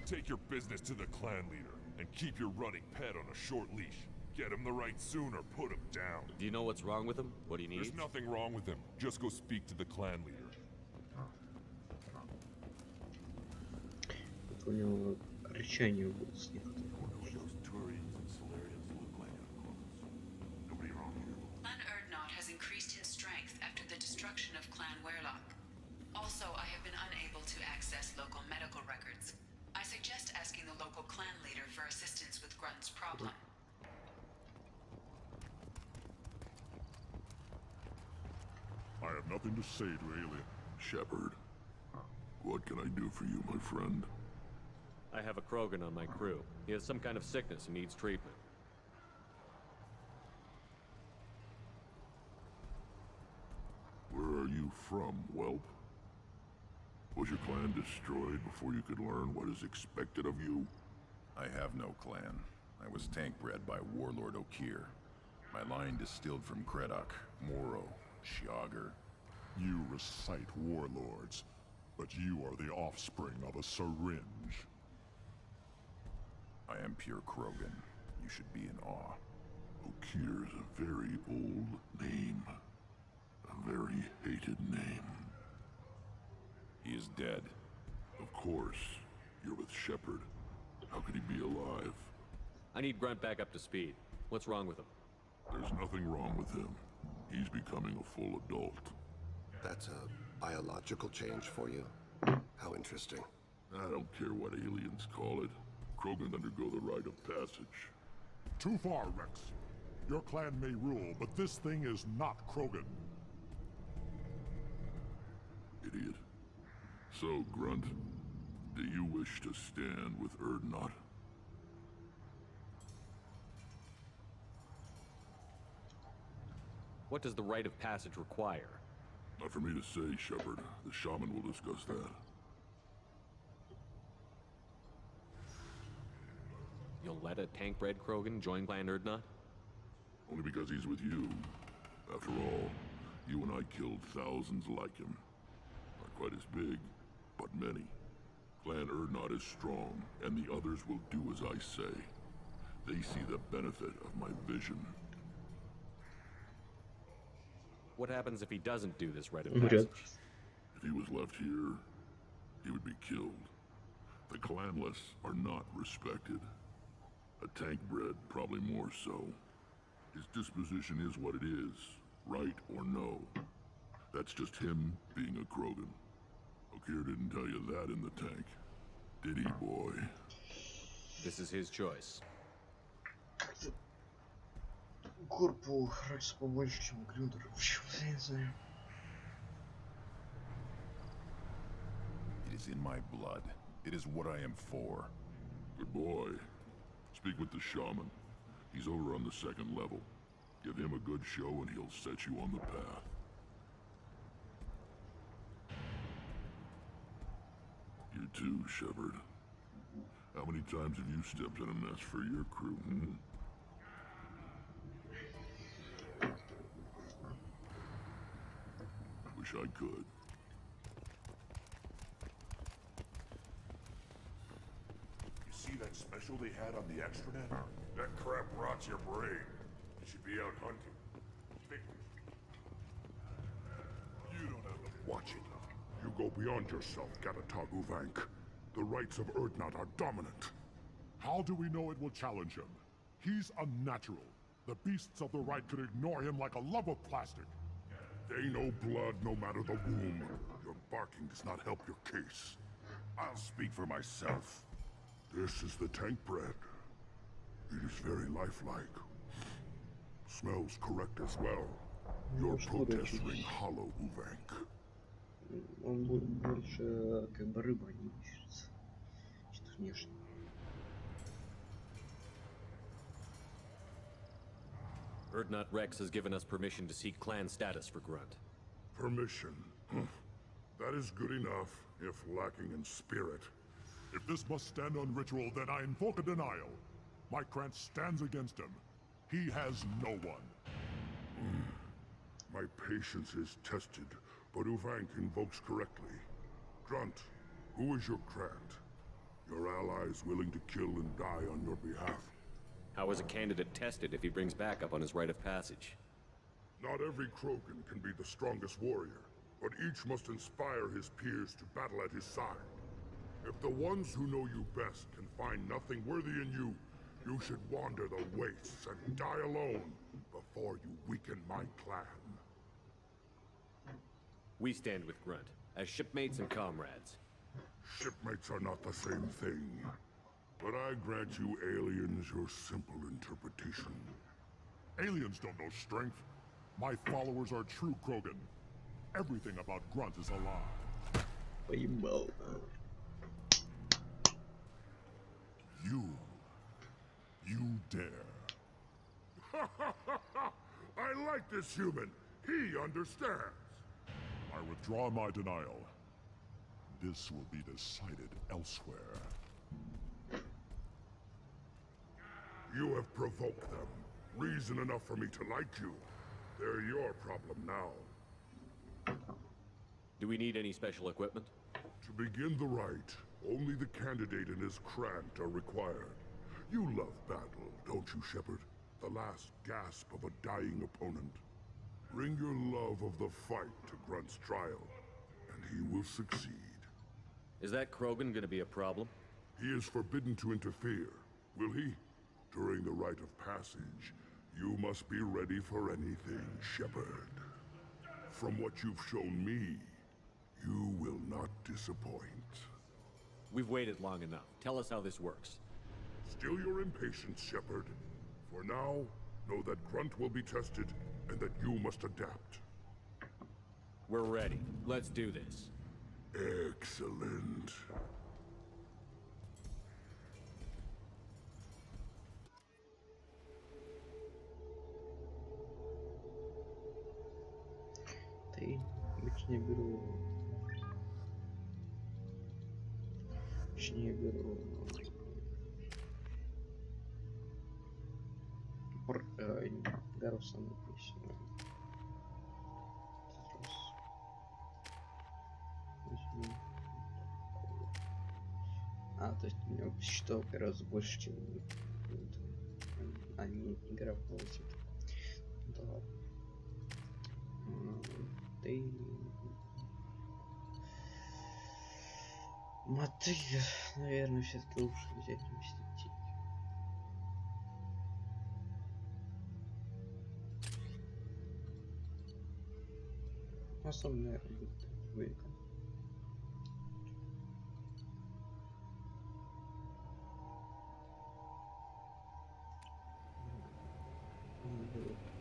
Take your business to the clan leader, and keep your running pet on a short leash. Get him the right soon or put him down. Do you know what's wrong with him? What do you need? There's nothing wrong with him. Just go speak to the clan leader. У него рычание будет с них. Clan Erdnot has increased in strength after the destruction of Clan Werlock. Also, I have been unable to access local medical records. I suggest asking the local clan leader for assistance with Grunt's problem. I have nothing to say to Alien. Shepard, what can I do for you, my friend? I have a Krogan on my crew. He has some kind of sickness and needs treatment. Where are you from, whelp? Was your clan destroyed before you could learn what is expected of you? I have no clan. I was tank bred by Warlord Okir. My line distilled from Kredok, Moro, Shiagar. You recite warlords, but you are the offspring of a syringe. I am pure Krogan. You should be in awe. Okir's a very old name. A very hated name. He is dead. Of course. You're with Shepard. How could he be alive? I need Grunt back up to speed. What's wrong with him? There's nothing wrong with him. He's becoming a full adult. That's a biological change for you? How interesting. I don't care what aliens call it. Krogan undergo the rite of passage. Too far, Rex. Your clan may rule, but this thing is not Krogan. Idiot. So, Grunt, do you wish to stand with Erdnot? What does the rite of passage require? Not for me to say, Shepard. The shaman will discuss that. You'll let a tank-bred Krogan join Clan Erdnot? Only because he's with you. After all, you and I killed thousands like him. Not quite as big, but many. Clan Erdnot is strong, and the others will do as I say. They see the benefit of my vision. What happens if he doesn't do this rite of passage? If he was left here, he would be killed. The clanless are not respected. A tank bred, probably more so. His disposition is what it is, right or no. That's just him being a Krogan. Okir didn't tell you that in the tank, did he, boy? This is his choice. Корпу раз побольше, чем Глюндер. Я не знаю. It is in my blood. It is what I am for. Good boy. Speak with the shaman. He's over on the second level. Give him a good show and he'll set you on the path. You too, Shepard. How many times have you stepped in a mess for your crew, hmm? wish I could. You see that special they had on the extranet? That crap rots your brain. You should be out hunting. You don't have to watch it. You go beyond yourself, Gatatog Uvank. The rights of Urdnot are dominant. How do we know it will challenge him? He's unnatural. The beasts of the right could ignore him like a lump of plastic. They know blood no matter the womb. Your barking does not help your case. I'll speak for myself. This is the tank bread. It is very lifelike. Smells correct as well. Your protests ring hollow, Uvank. Он больше как бы рыба не ищется. Чисто внешне. Urdnot Rex has given us permission to seek clan status for Grunt. Permission? That is good enough, if lacking in spirit. If this must stand on ritual, then I invoke a denial. My Krant stands against him. He has no one. My patience is tested, but Uvank invokes correctly. Grunt, who is your Krant? Your allies willing to kill and die on your behalf? How is a candidate tested if he brings backup on his rite of passage? Not every Krogan can be the strongest warrior, but each must inspire his peers to battle at his side. If the ones who know you best can find nothing worthy in you, you should wander the wastes and die alone before you weaken my clan. We stand with Grunt, as shipmates and comrades. Shipmates are not the same thing. But I grant you aliens your simple interpretation. Aliens don't know strength. My followers are true Krogan. Everything about Grunt is a lie. Поебал. You dare. I like this human. He understands. I withdraw my denial. This will be decided elsewhere. You have provoked them. Reason enough for me to like you. They're your problem now. Do we need any special equipment? To begin the rite, only the candidate and his Krant are required. You love battle, don't you, Shepard? The last gasp of a dying opponent. Bring your love of the fight to Grunt's trial, and he will succeed. Is that Krogan gonna be a problem? He is forbidden to interfere, will he? During the rite of passage, you must be ready for anything, Shepard. From what you've shown me, you will not disappoint. We've waited long enough. Tell us how this works. Still your impatience, Shepard. For now, know that Grunt will be tested, and that you must adapt. We're ready. Let's do this. Excellent. Ты обычно беру Гаруса написано. То есть у меня считал первый раз больше, чем не игра в голосе. Да ладно. Ты... Мотыга, наверное, все-таки лучше взять вместе. Особенно, наверное, будет вейка.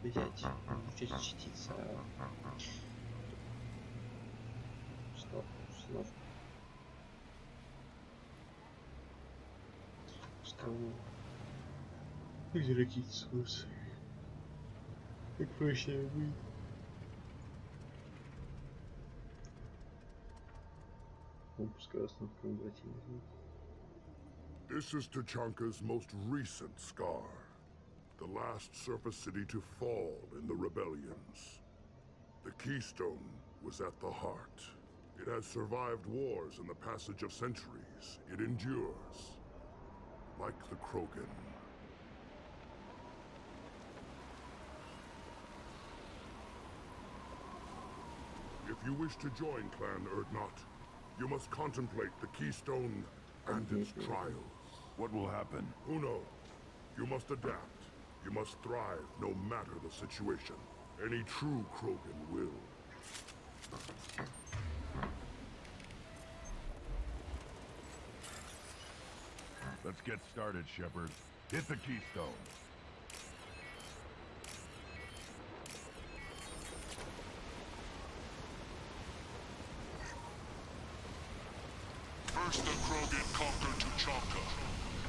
Взять частица установку. Где какие-то смыслы? Как проще будет? Пускай установка обратимая. This is Tachanka's most recent scar. The last surface city to fall in the rebellions. The Keystone was at the heart. It has survived wars and the passage of centuries. It endures. Like the Krogan. If you wish to join Clan Urdnot, you must contemplate the Keystone and its trials. What will happen? Who knows? You must adapt. You must thrive no matter the situation. Any true Krogan will. Let's get started, Shepard. Hit the Keystone. First the Krogan conquered Tuchanka,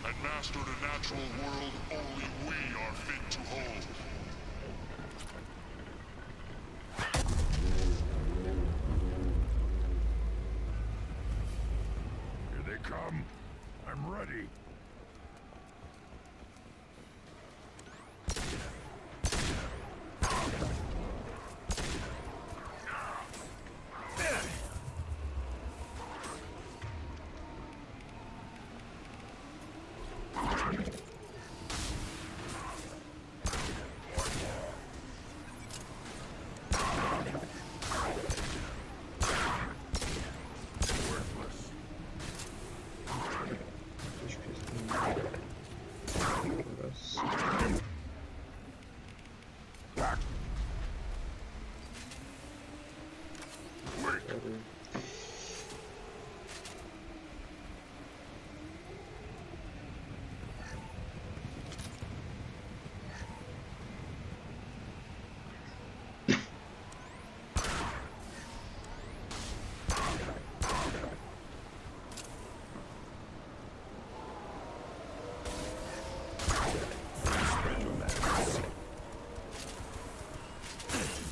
and mastered a natural world only we are fit to hold. Here they come. I'm ready.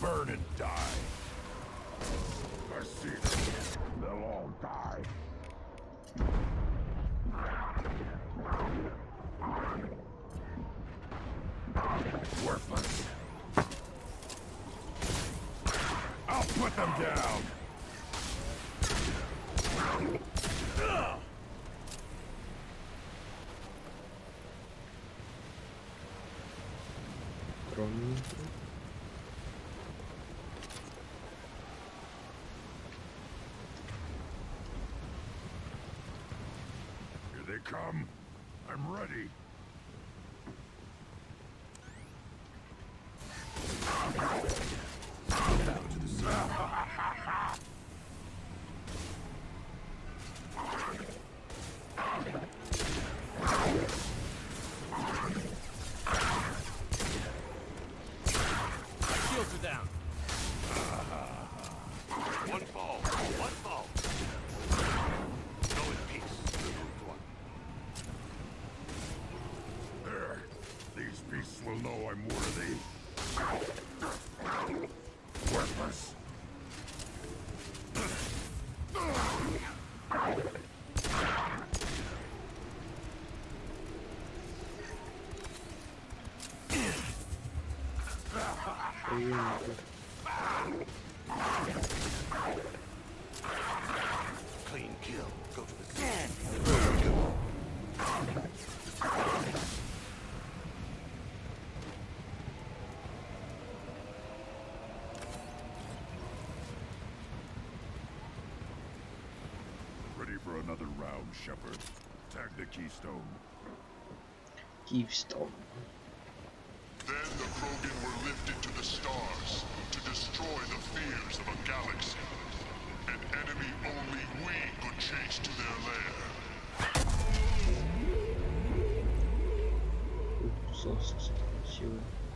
Burn and die. I see them. They'll all die. Worthless. I'll put them down. Here they come. I'm ready. Shields are down. One fall. One fall. Go in peace, removed one. There. These beasts will know I'm worthy. Worthless. Clean kill. Go to the Ready for another round, Shepard. Tag the Keystone. Keystone. Then the Krogan were lifted to the stars to destroy the fears of a galaxy. An enemy only we could chase to their lair.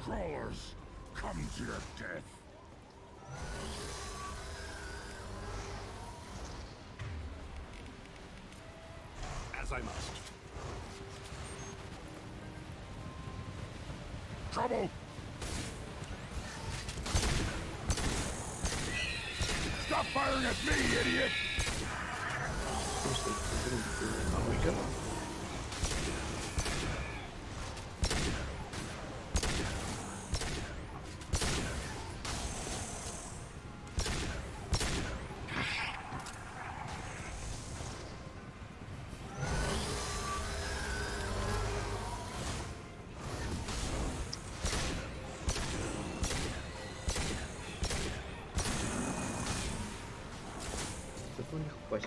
Crawlers, come to your death. As I must. Trouble! Stop firing at me, idiot! On we go. у них пасть.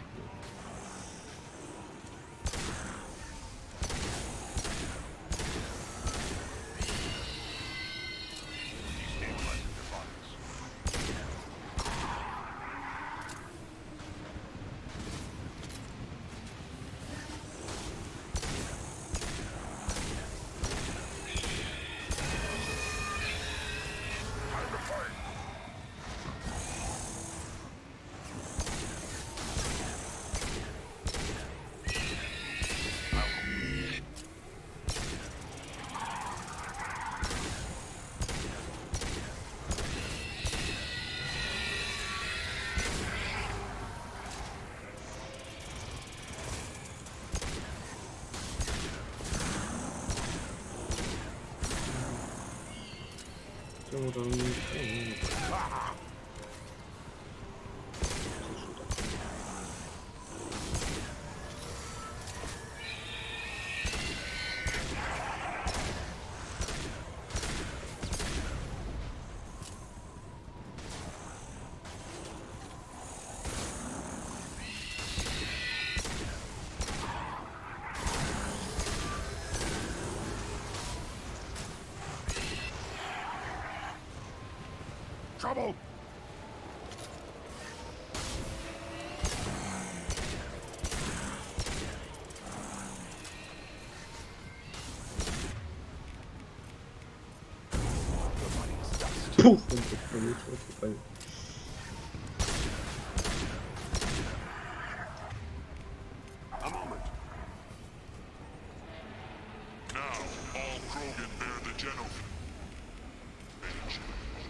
Trouble! Пух, он тут пролетел, типа. A moment. Now, all Krogan bear the Genophage.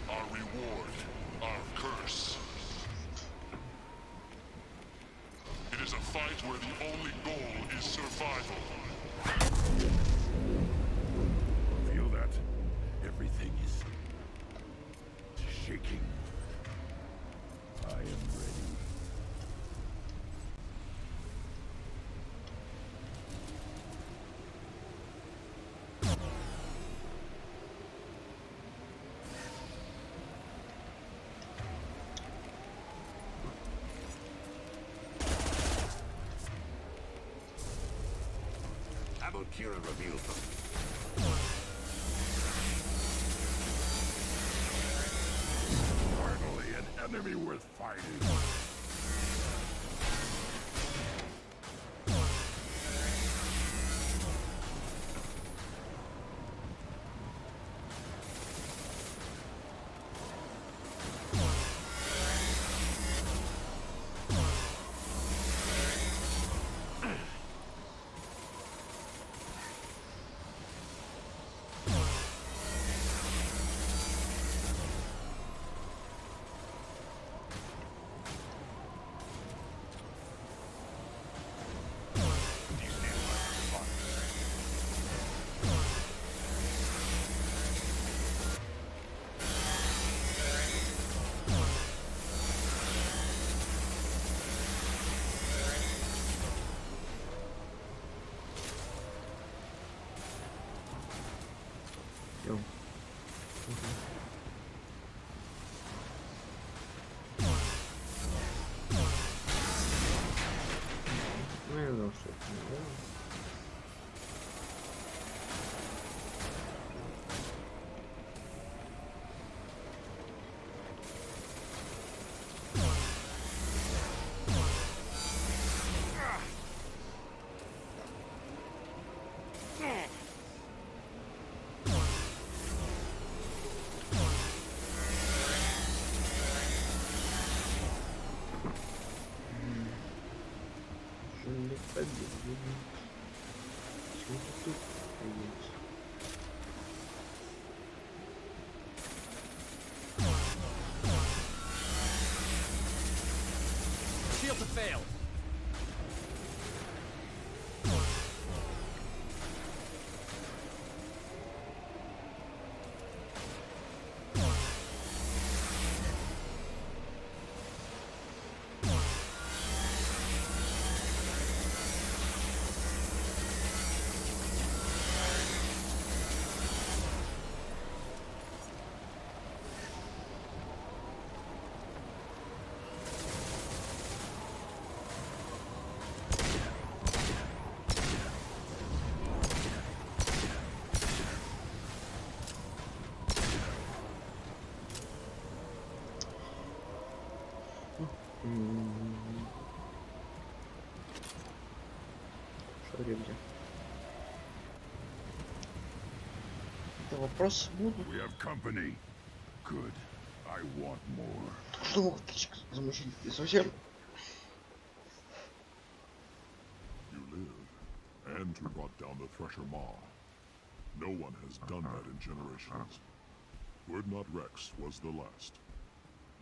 Our reward, our curse. It is a fight where the only goal is survival. Feel that? Everything is shaking. I am ready. Kira revealed them. Finally, an enemy worth fighting. Shields have failed. Шаре где? Это вопросы будут? We have company. Good. I want more. Что вы хотите замучить совсем? You live, and who brought down the Thresher Maw. No one has done that in generations. Urdnot Rex was the last.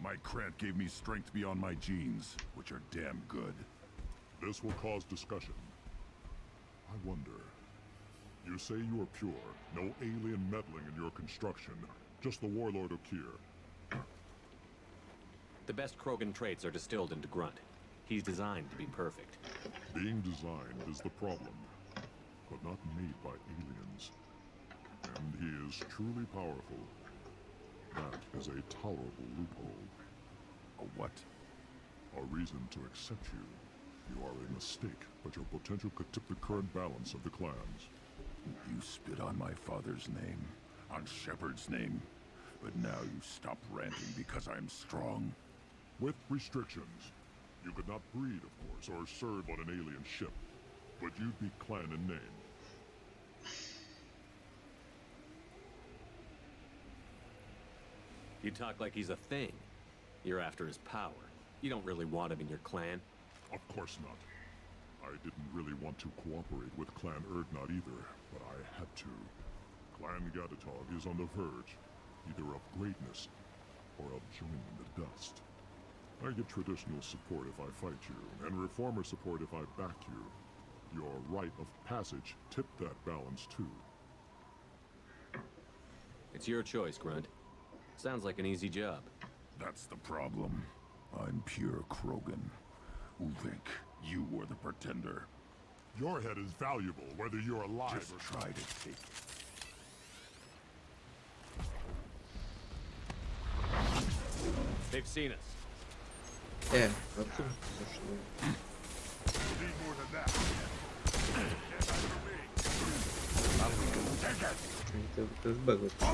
My Krant gave me strength beyond my genes, which are damn good. This will cause discussion. I wonder. You say you are pure, no alien meddling in your construction, just the Warlord Okier. The best Krogan traits are distilled into Grunt. He's designed to be perfect. Being designed is the problem, but not made by aliens. And he is truly powerful. That is a tolerable loophole. A what? A reason to accept you. You are a mistake, but your potential could tip the current balance of the clans. You spit on my father's name, on Shepard's name, but now you stop ranting because I'm strong. With restrictions. You could not breed, of course, or serve on an alien ship, but you'd be clan in name. You talk like he's a thing. You're after his power. You don't really want him in your clan. Of course not. I didn't really want to cooperate with Clan Urdnot either, but I had to. Clan Gatatog is on the verge, either of greatness or of joining the dust. I get traditional support if I fight you, and reformer support if I back you. Your rite of passage tipped that balance too. It's your choice, Grunt. Sounds like an easy job. That's the problem. I'm pure Krogan. Uvik, you were the pretender. Your head is valuable, whether you're alive Just or try not. to take it. They've seen us. Откуда зашло? Need more than that. Это ФСБ выпустил.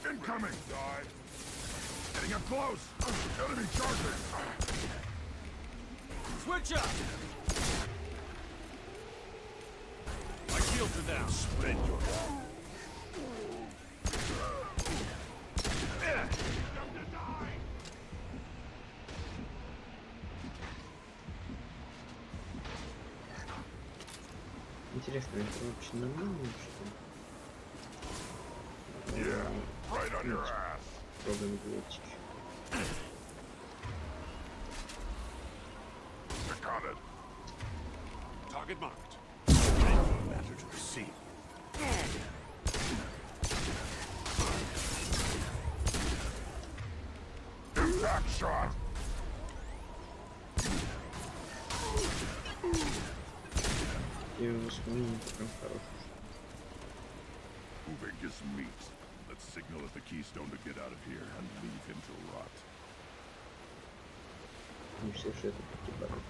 Incoming! Die! Getting up close! Enemy charging! Switch up! My shields are down. Spread your... Интересно, это вообще нормально, что ли? Yeah, right on your ass! Пробуем билетики. Got it! Target marked. Matter to the scene. Impact shot! И воспоминания прям хорошие. Uvik is meat. Let's signal at the keystone to get out of here and leave him to rot. Не все же это погибают.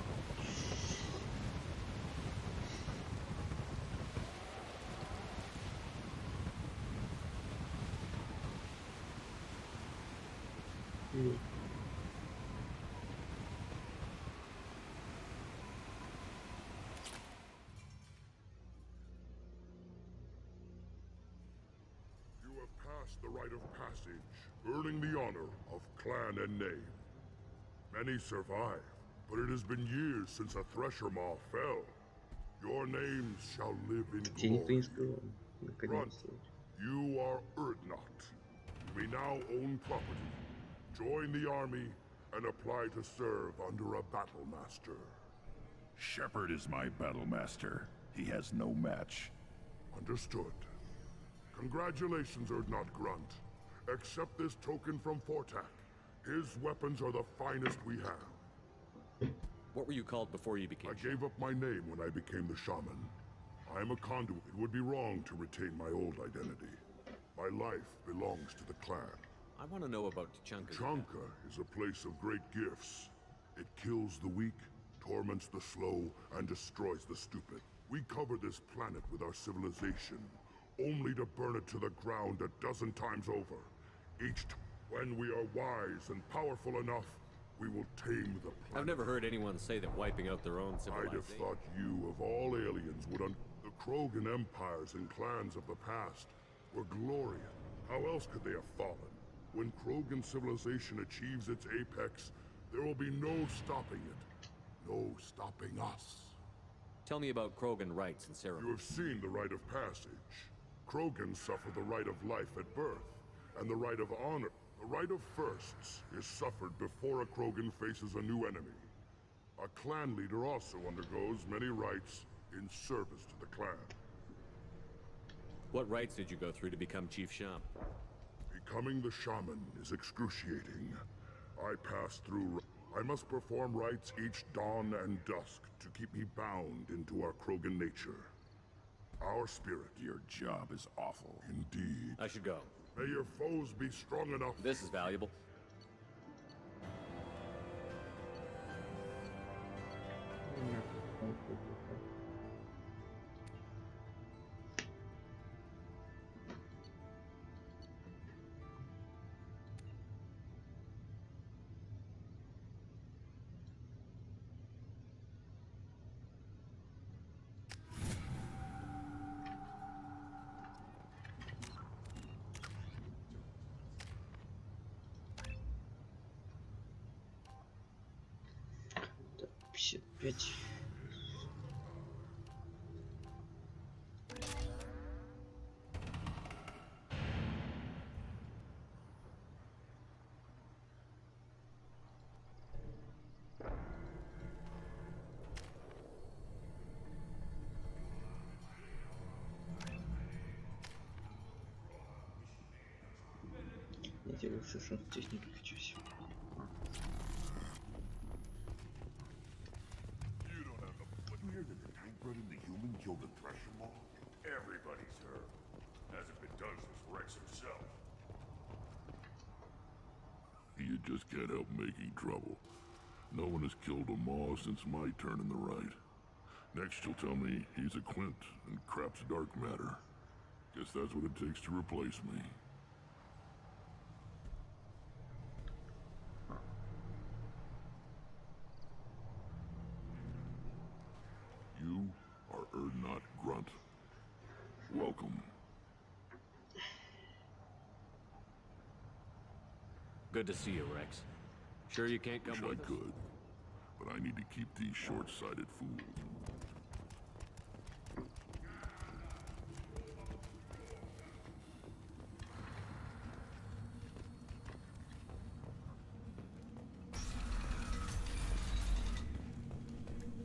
You have passed the rite of passage, earning the honor of clan and name. Many survive, but it has been years since a Thresher Maw fell. Your names shall live in Тебе никто не glory. сказал. Grunt, you are Urdnot. You may now own property. Join the army and apply to serve under a battle master. Shepard is my battle master. He has no match. Understood. Congratulations, Urdnot Grunt. Accept this token from Fortak. His weapons are the finest we have. What were you called before you became? I gave up my name when I became the shaman. I am a conduit. It would be wrong to retain my old identity. My life belongs to the clan. I want to know about Tuchanka. Tuchanka is a place of great gifts. It kills the weak, torments the slow, and destroys the stupid. We cover this planet with our civilization, only to burn it to the ground a dozen times over. When we are wise and powerful enough, we will tame the planet. I've never heard anyone say that wiping out their own civilization. I'd have thought you, of all aliens, would the Krogan empires and clans of the past were glorious. How else could they have fallen? When Krogan civilization achieves its apex, there will be no stopping it. No stopping us. Tell me about Krogan rites and ceremonies. You have seen the rite of passage. Krogan suffer the rite of life at birth, and the rite of honor. The rite of firsts is suffered before a Krogan faces a new enemy. A clan leader also undergoes many rites in service to the clan. What rites did you go through to become Chief Shaman? Becoming the shaman is excruciating. I must perform rites each dawn and dusk to keep me bound into our Krogan nature. Our spirit. Your job is awful. Indeed. I should go. May your foes be strong enough. This is valuable. Пять. Я делаю совершенно технику хочу себе. Killed the Thresher Maw? Everybody's heard. Hasn't been done since Rex himself. You just can't help making trouble. No one has killed a Maw since my turn in the right. Next you'll tell me he's a Quint and crap's dark matter. Guess that's what it takes to replace me. You are Urdnot Grunt. Welcome. Good to see you, Rex. Sure you can't come with us? I could, but I need to keep these short-sighted fools.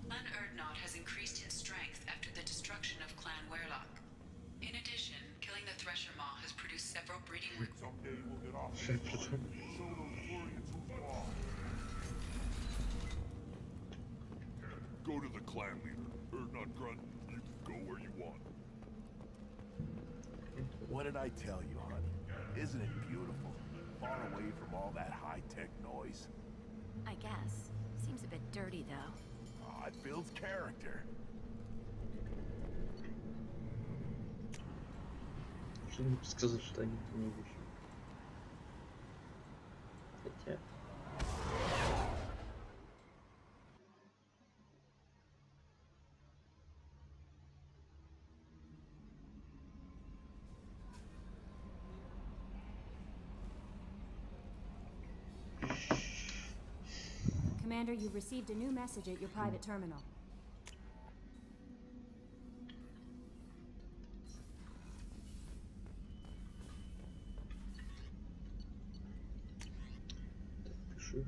Clan Urdnot has increased in strength after the destruction of Clan Werlock. In addition, killing the Thresher Maw has produced several breeding... Someday we'll get off this line and show those Florians who's boss. Go to the clan leader. Urdnot Grunt, you can go where you want. What did I tell you, honey? Isn't it beautiful? Far away from all that high-tech noise. I guess. Seems a bit dirty, though. It builds character. Что мне сказать, что они не вещи. Хотя... Commander, you've received a new message at your private terminal. Пишу.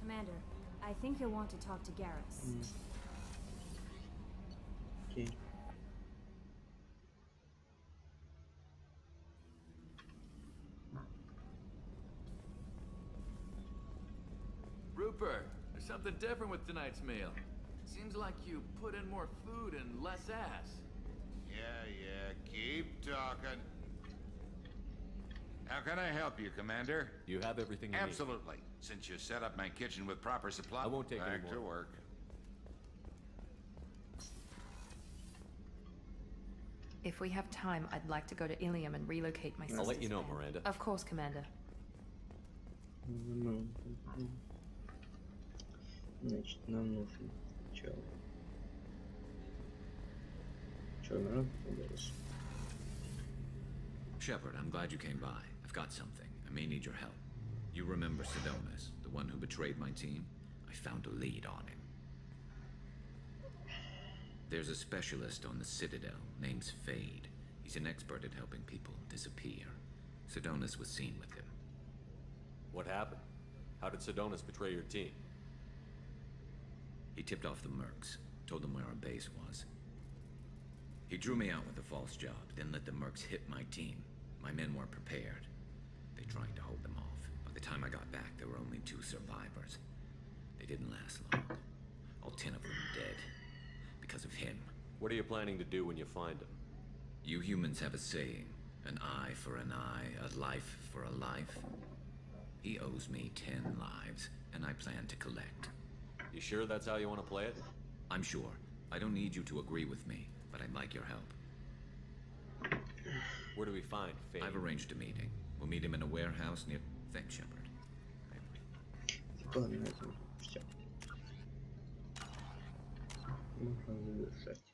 Commander, I think you'll want to talk to Garrus. Okay. Rupert, there's something different with tonight's meal. Seems like you put in more food and less ass. Yeah, keep talking. How can I help you, Commander? You have everything you need. Absolutely. Since you set up my kitchen with proper supply, I won't take any back more. to work. If we have time, I'd like to go to Ilium and relocate my sister's I'll let you know, band. Miranda. Of course, Commander. Значит, нам нужно сначала. Чё, надо понравилось? Shepard, I'm glad you came by. I've got something. I may need your help. You remember Sidonis, the one who betrayed my team? I found a lead on him. There's a specialist on the Citadel, name's Fade. He's an expert at helping people disappear. Sidonis was seen with him. What happened? How did Sidonis betray your team? He tipped off the mercs, told them where our base was. He drew me out with a false job, then let the mercs hit my team. My men weren't prepared. They tried to hold them off. By the time I got back, there were only 2 survivors. They didn't last long. All 10 of them dead. Because of him. What are you planning to do when you find him? You humans have a saying. An eye for an eye, a life for a life. He owes me 10 lives, and I plan to collect. You sure that's how you want to play it? I'm sure. I don't need you to agree with me, but I'd like your help. Where do we find Fade? I've arranged a meeting. We'll meet him in a warehouse near... Thanks, Shepard. Ладно, на этом все. Можно завершать.